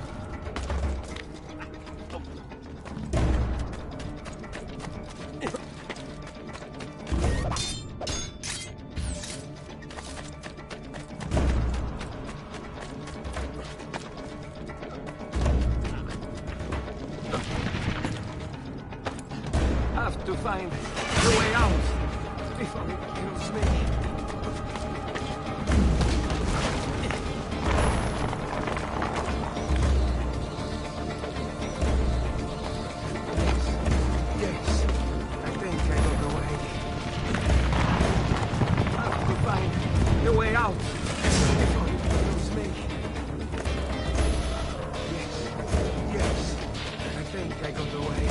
Have to find the way out before it kills me. Yes, I think I got away. Have to find the way out before it kills me. Yes, I think I got away.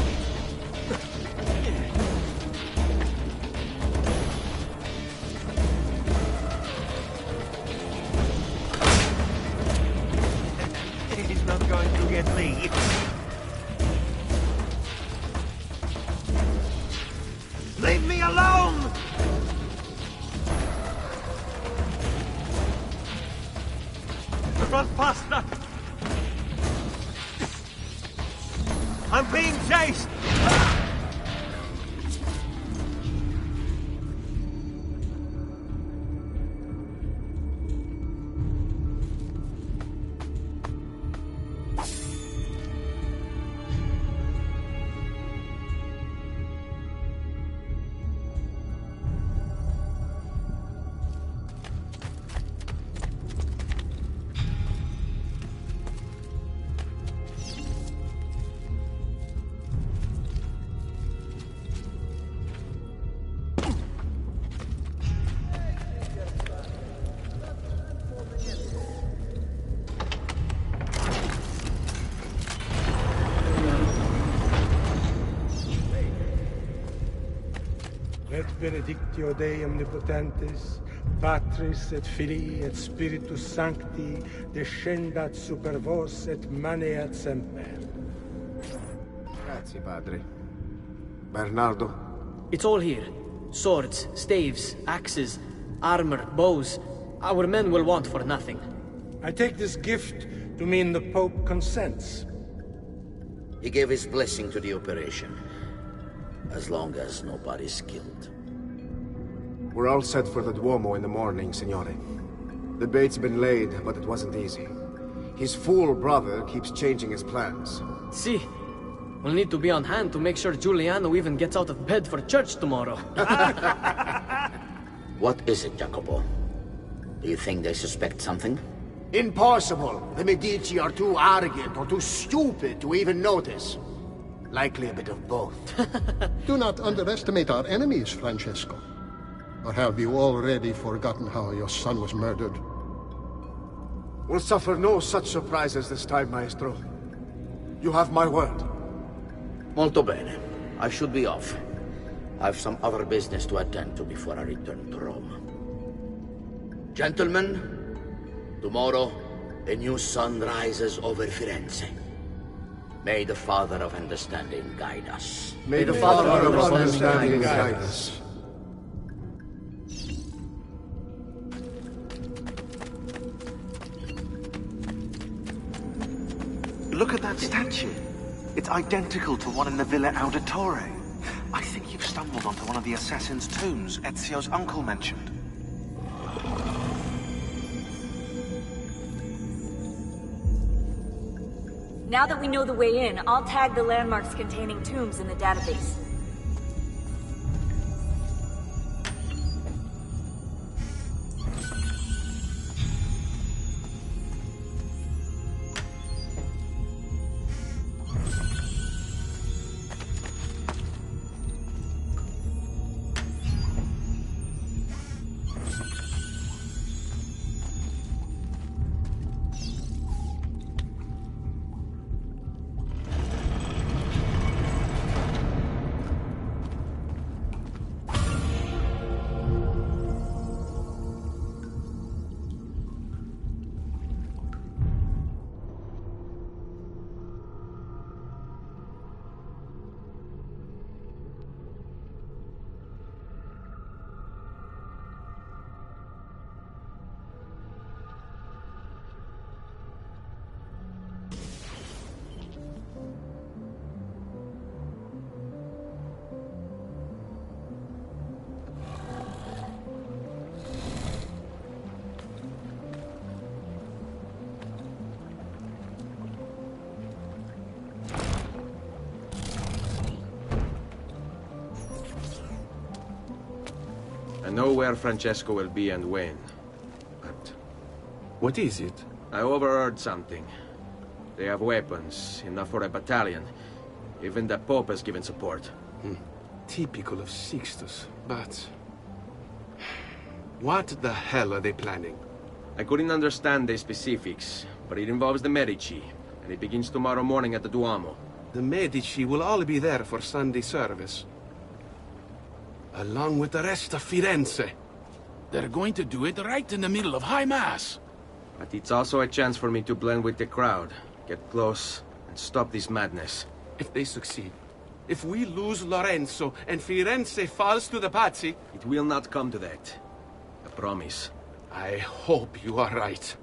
He's not going to get me. Leave me alone! Run faster! I'm being chased!
benedictio Dei omnipotentes, Patris et Filii et Spiritus Sancti, descendat super vos et maneat semper.
Grazie, padre. Bernardo?
It's all here. Swords, staves, axes, armor, bows. Our men will want for nothing.
I take this gift to mean the Pope consents.
He gave his blessing to the operation, as long as nobody's killed.
We're all set for the Duomo in the morning, Signore. The bait's been laid, but it wasn't easy. His fool brother keeps changing his plans.
See, we'll need to be on hand to make sure Giuliano even gets out of bed for church tomorrow.
What is it, Jacopo? Do you think they suspect something?
Impossible. The Medici are too arrogant or too stupid to even notice. Likely a bit of both.
Do not underestimate our enemies, Francesco. Or have you already forgotten how your son was murdered?
We'll suffer no such surprises this time, Maestro. You have my word.
Molto bene. I should be off. I've some other business to attend to before I return to Rome. Gentlemen, tomorrow, a new sun rises over Firenze. May the Father of Understanding guide us.
May the Father of Understanding guide us.
Look at that statue. It's identical to one in the Villa Auditore. I think you've stumbled onto one of the assassin's tombs Ezio's uncle mentioned.
Now that we know the way in, I'll tag the landmarks containing tombs in the database.
I know where Francesco will be and when, but...
What is it?
I overheard something. They have weapons, enough for a battalion. Even the Pope has given support.
Typical of Sixtus, but... What the hell are they planning?
I couldn't understand the specifics, but it involves the Medici, and it begins tomorrow morning at the Duomo.
The Medici will all be there for Sunday service. Along with the rest of Firenze.
They're going to do it right in the middle of High Mass.
But it's also a chance for me to blend with the crowd, get close, and stop this madness.
If they succeed, if we lose Lorenzo and Firenze falls to the Pazzi...
It will not come to that. I promise.
I hope you are right.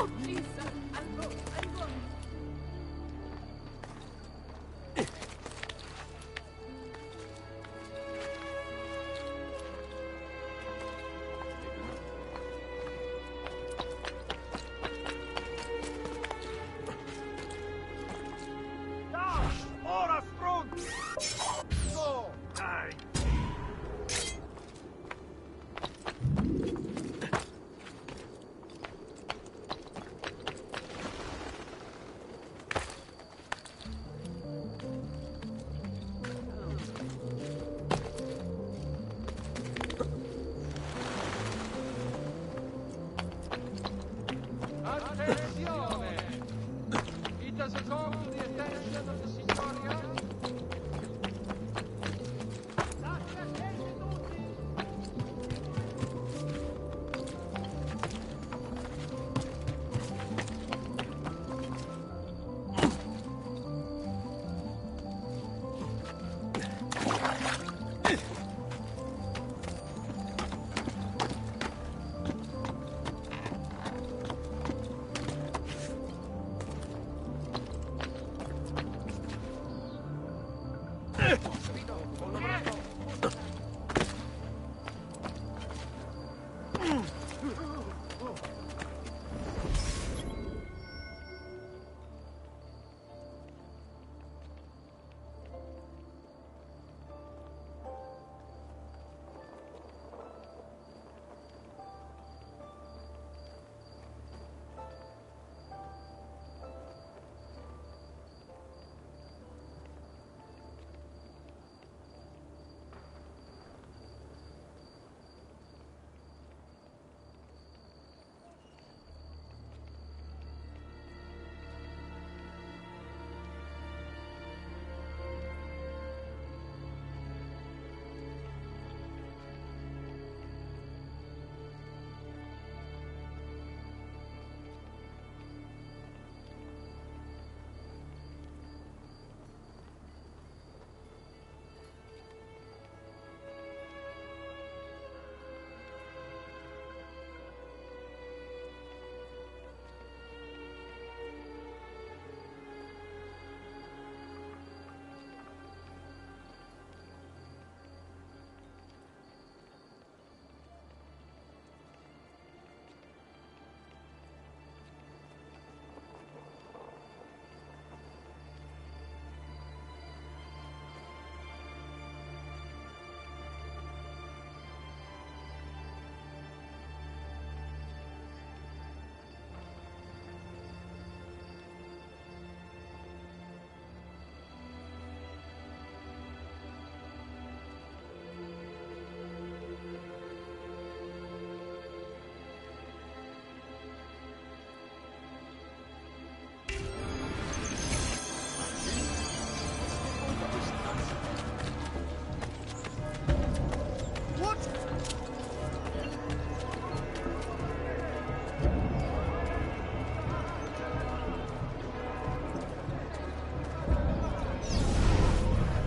Oh, please, sir. I'm going.
Ora stronzi! Go! Dai!
Attenzione! It has come to the attention of the Signoria.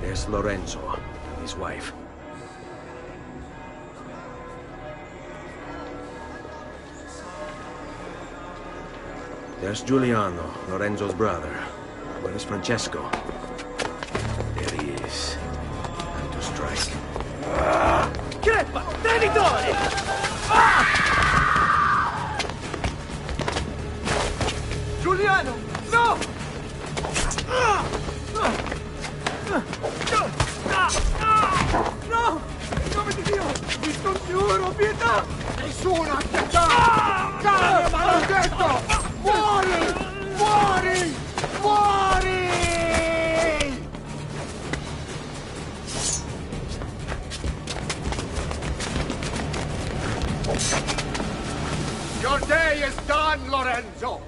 There's Lorenzo and his wife. There's Giuliano, Lorenzo's brother. Where is Francesco? There he is. Time to strike.
Crepa! Traditore! Giuliano! No! No! In nome di Dio! Vi scongiuro, pietà!
Nessuno a pietà! Cane maledetto! Muori! Muori! Muori!
Your day is done, Lorenzo!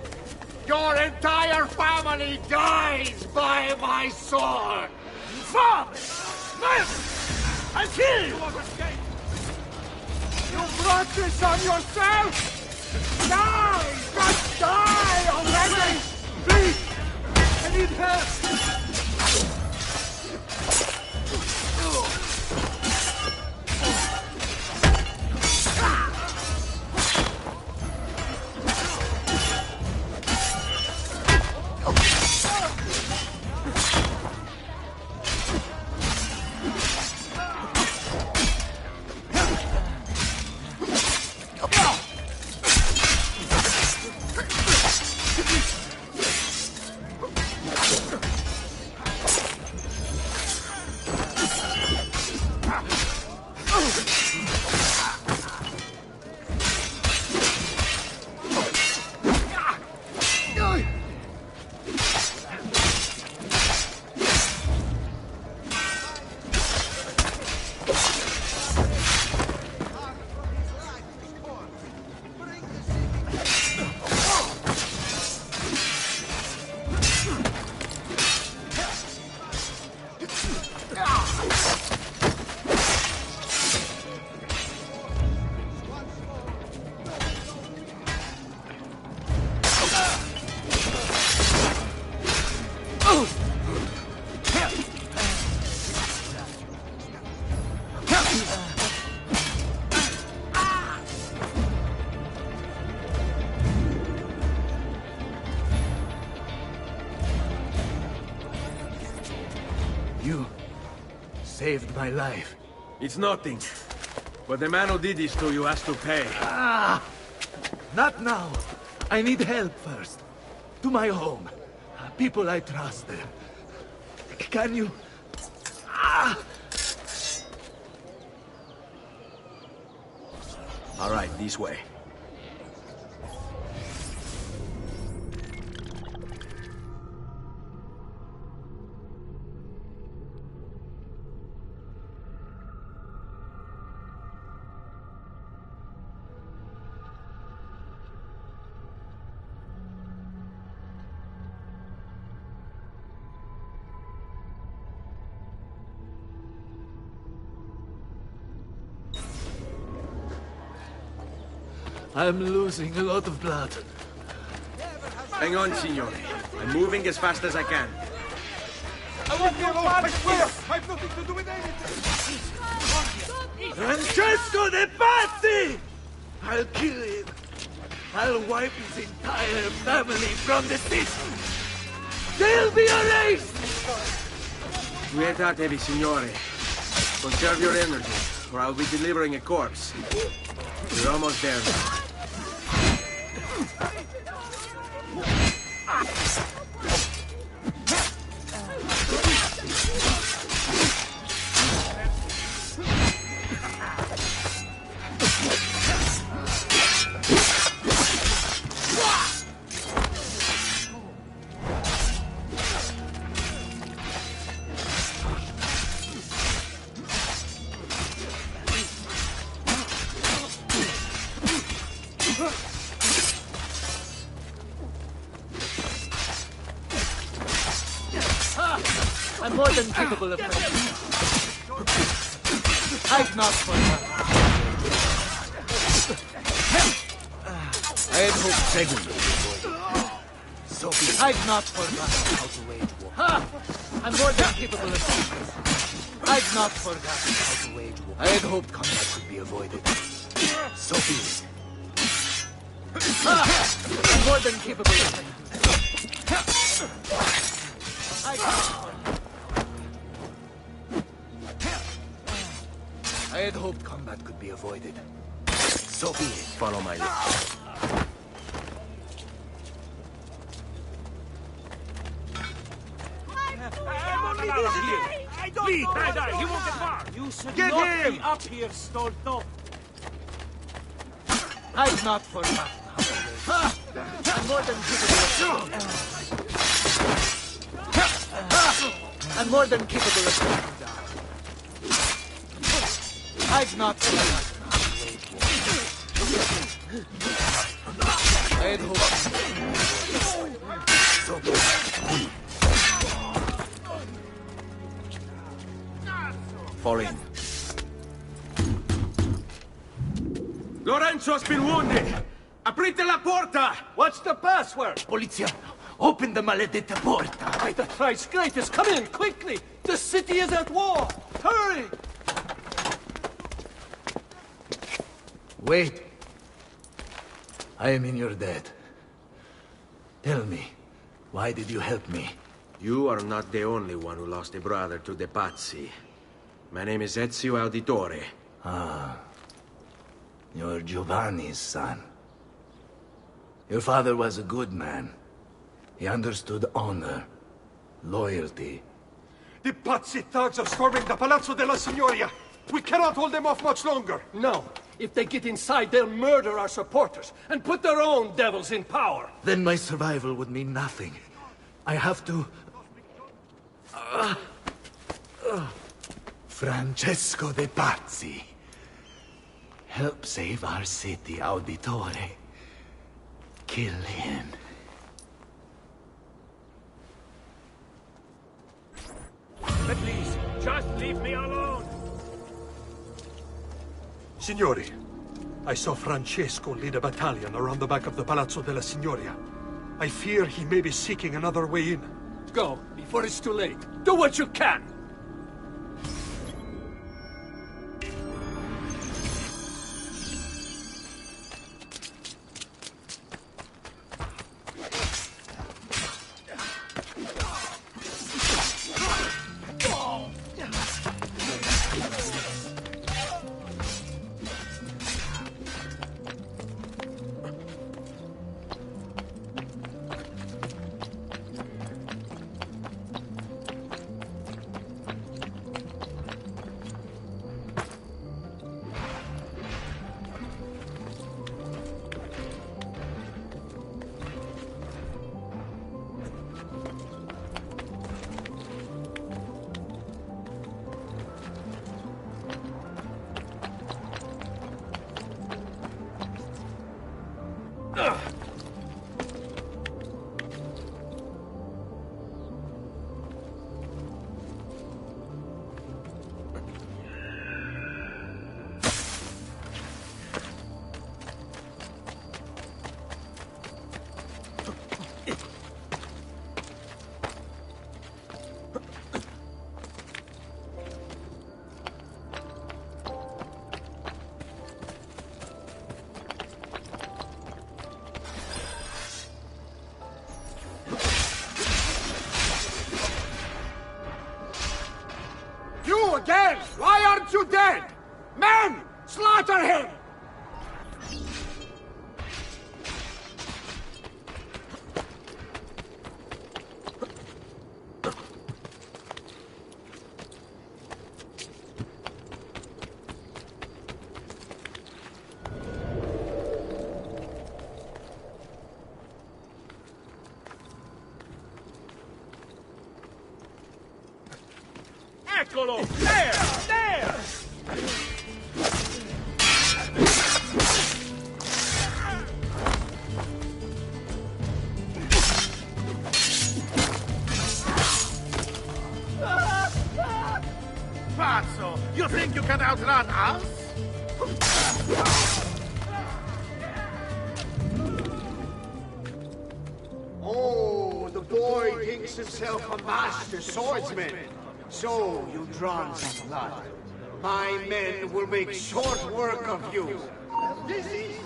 Your entire family dies by my sword! Father! I'll kill you! You brought this on yourself! Die! Just die already! Please! I need help!
saved my life.
It's nothing. But the man who did this to you has to pay.
Ah! Not now. I need help first. To my home. People I trust there. Can you... Ah!
All right, this way.
I'm losing a lot of blood.
Hang on, signore. I'm moving as fast as I can.
I won't be alone, I swear! I have nothing to do with anything!
Francesco de Pazzi! I'll kill him. I'll wipe his entire family from the system. They'll be erased!
Quietatevi, signore. Conserve your energy, or I'll be delivering a corpse. We're almost there now.
I'm more than capable of fighting. I've not forgotten. I had hoped Seguin would be avoided. So I've not forgotten how to wage war. I'm more than capable of fighting. I've not forgotten how to wage war. I had hoped combat could be avoided. So be it. I'm more than capable of fighting. I had hoped combat could be avoided. So be it.
Follow my lead.
Please, he won't get far!
You should
Get
not
him!
be up here, Stolto. I've not forgotten how to wage. I'm more than capable of... I'm more than capable of taking down. I've not forgotten how to wage war. I had hoped... So good.
Fall in. Lorenzo has been wounded! Aprite la porta!
What's the password?
Poliziano, open the maledetta porta.
By the thrice greatest, come in, quickly! The city is at war! Hurry!
Wait. I am in your debt. Tell me, why did you help me?
You are not the only one who lost a brother to the Pazzi. My name is Ezio Auditore.
Ah. You're Giovanni's son. Your father was a good man. He understood honor, loyalty.
The Pazzi thugs are storming the Palazzo della Signoria! We cannot hold them off much longer! No. If they get inside, they'll murder our supporters and put their own devils in power!
Then my survival would mean nothing. I have to... Francesco de Pazzi. Help save our city, Auditore. Kill him.
But please, just leave me alone!
Signori, I saw Francesco lead a battalion around the back of the Palazzo della Signoria. I fear he may be seeking another way in. Go, before it's too late. Do what you can!
You again! Why aren't you dead? Men! Slaughter him!
Eccolo! There! There!
Pazzo! You think you can outrun us?
Oh, the boy thinks himself a master swordsman. So you've drawn some blood. My men will make short work of you. This is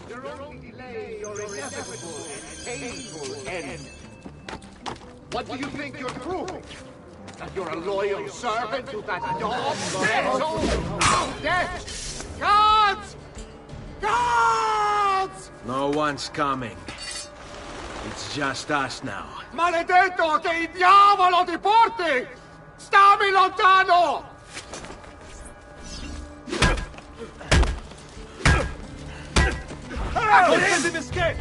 your only delay, your inevitable and painful end. What do you think you're proving? That you're a loyal servant to that dog, Lorenzo? Death! Gods! Gods!
No one's coming. It's just us now.
Maledetto, che il diavolo ti porti! Stammi lontano!
Let him escape!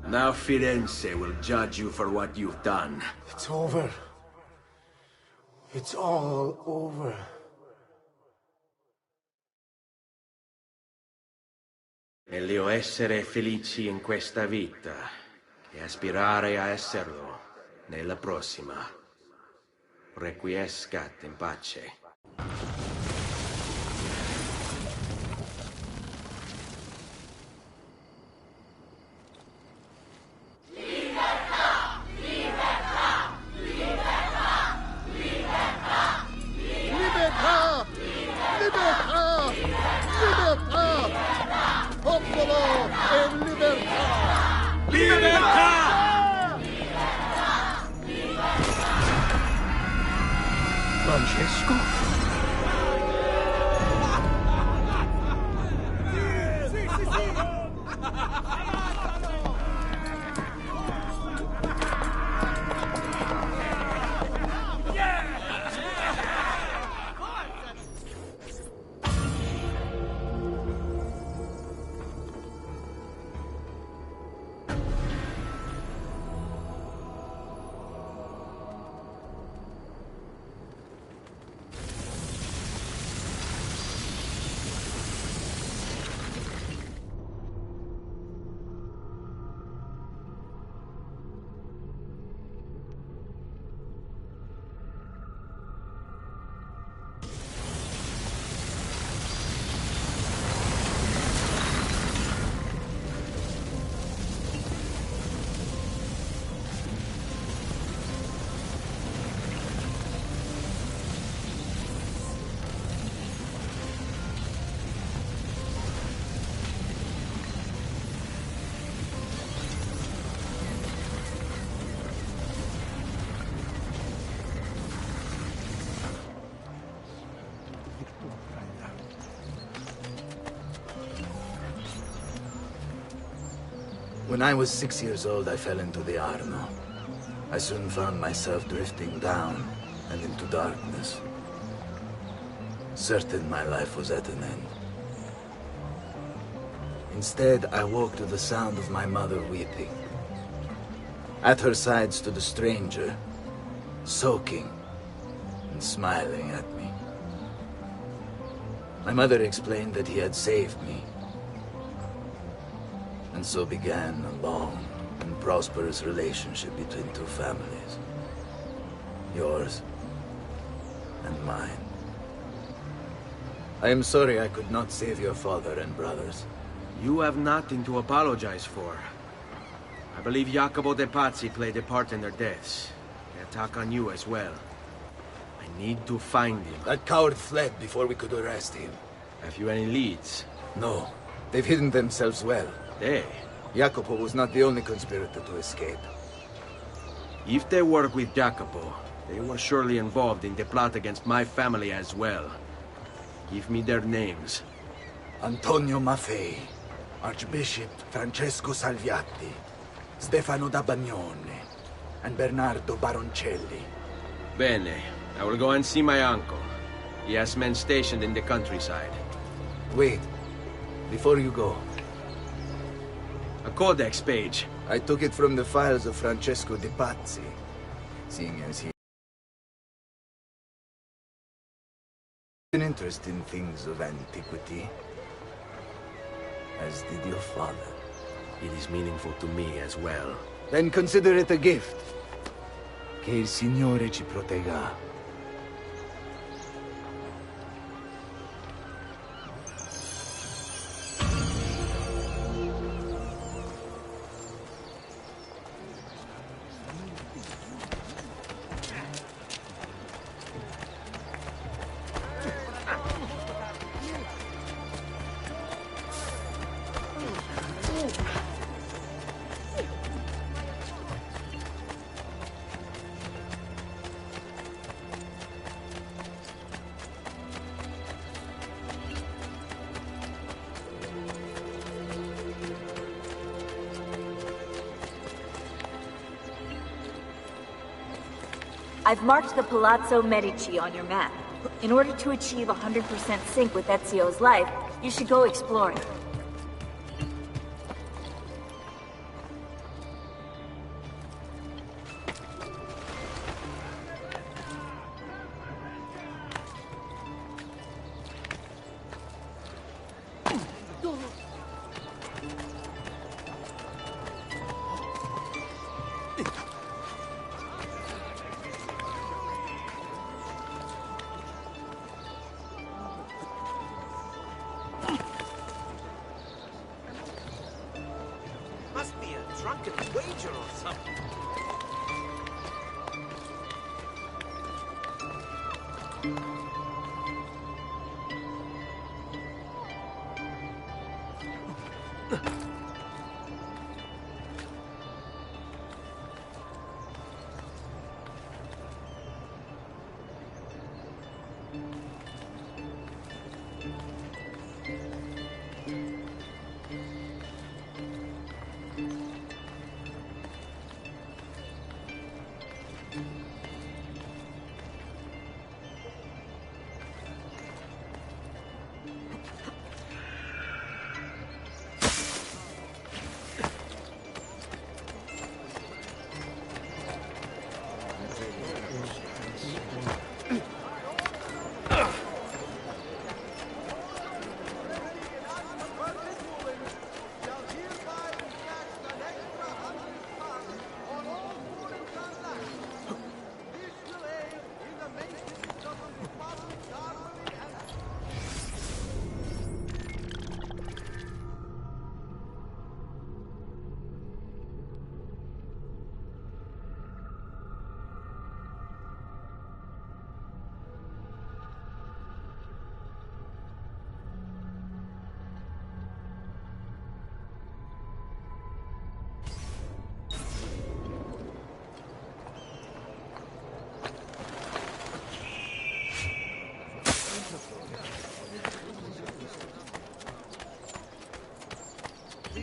Now Firenze will judge you for what you've done.
It's over. It's all over.
Meglio essere felici in questa vita che aspirare a esserlo nella prossima. Requiescat in pace.
Francesco?
When I was 6 years old, I fell into the Arno. I soon found myself drifting down and into darkness. Certain my life was at an end. Instead, I woke to the sound of my mother weeping. At her side stood a stranger, soaking and smiling at me. My mother explained that he had saved me. And so began a long and prosperous relationship between two families. Yours and mine. I am sorry I could not save your father and brothers.
You have nothing to apologize for. I believe Jacopo de Pazzi played a part in their deaths. They attack on you as well. I need to find him.
That coward fled before we could arrest him.
Have you any leads?
No. They've hidden themselves well.
They?
Jacopo was not the only conspirator to escape.
If they work with Jacopo, they were surely involved in the plot against my family as well. Give me their names.
Antonio Maffei, Archbishop Francesco Salviati, Stefano da Bagnone, and Bernardo Baroncelli.
Bene. I will go and see my uncle. He has men stationed in the countryside.
Wait. Before you go.
A codex page.
I took it from the files of Francesco de Pazzi, seeing as he an interest in things of antiquity, as did your father.
It is meaningful to me as well.
Then consider it a gift. Che il Signore ci protegga.
I've marked the Palazzo Medici on your map. In order to achieve 100% sync with Ezio's life, you should go exploring.
Must be a drunken wager or something.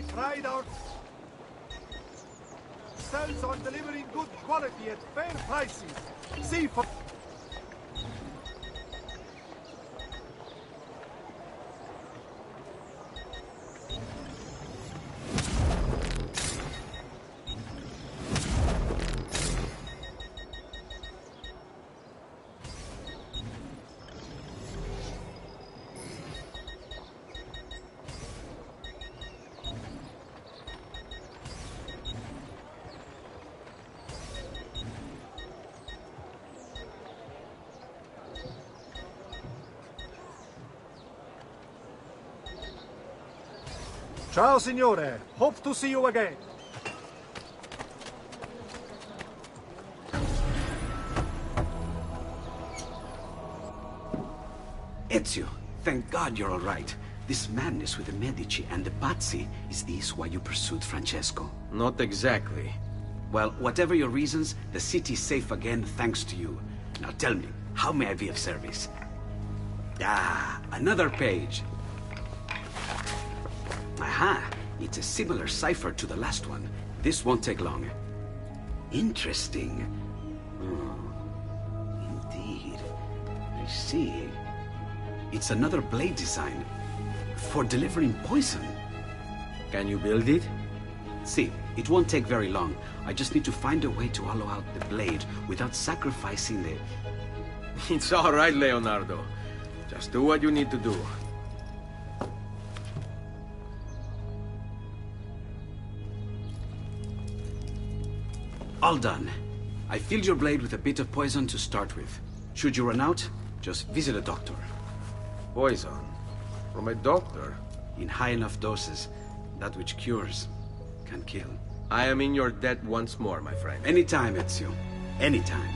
Pride ourselves on delivering good quality at fair prices. See for... Ciao, signore. Hope to see you again.
Ezio, thank God you're all right. This madness with the Medici and the Pazzi, is this why you pursued Francesco?
Not exactly.
Well, whatever your reasons, the city's safe again thanks to you. Now tell me, how may I be of service? Ah, another page. Aha! It's a similar cipher to the last one. This won't take long. Interesting. Indeed. I see. It's another blade design. For delivering poison.
Can you build it?
See, it won't take very long. I just need to find a way to hollow out the blade without sacrificing the...
It's all right, Leonardo. Just do what you need to do.
All done. I filled your blade with a bit of poison to start with. Should you run out, just visit a doctor.
Poison? From a doctor?
In high enough doses, that which cures can kill.
I am in your debt once more, my friend.
Anytime, Ezio. Anytime.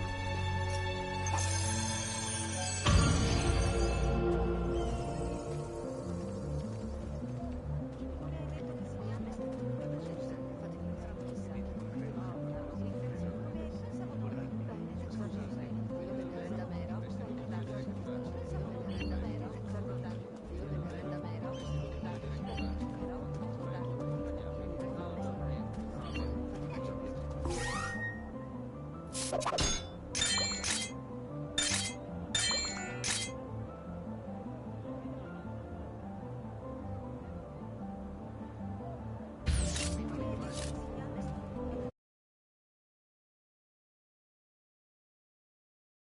You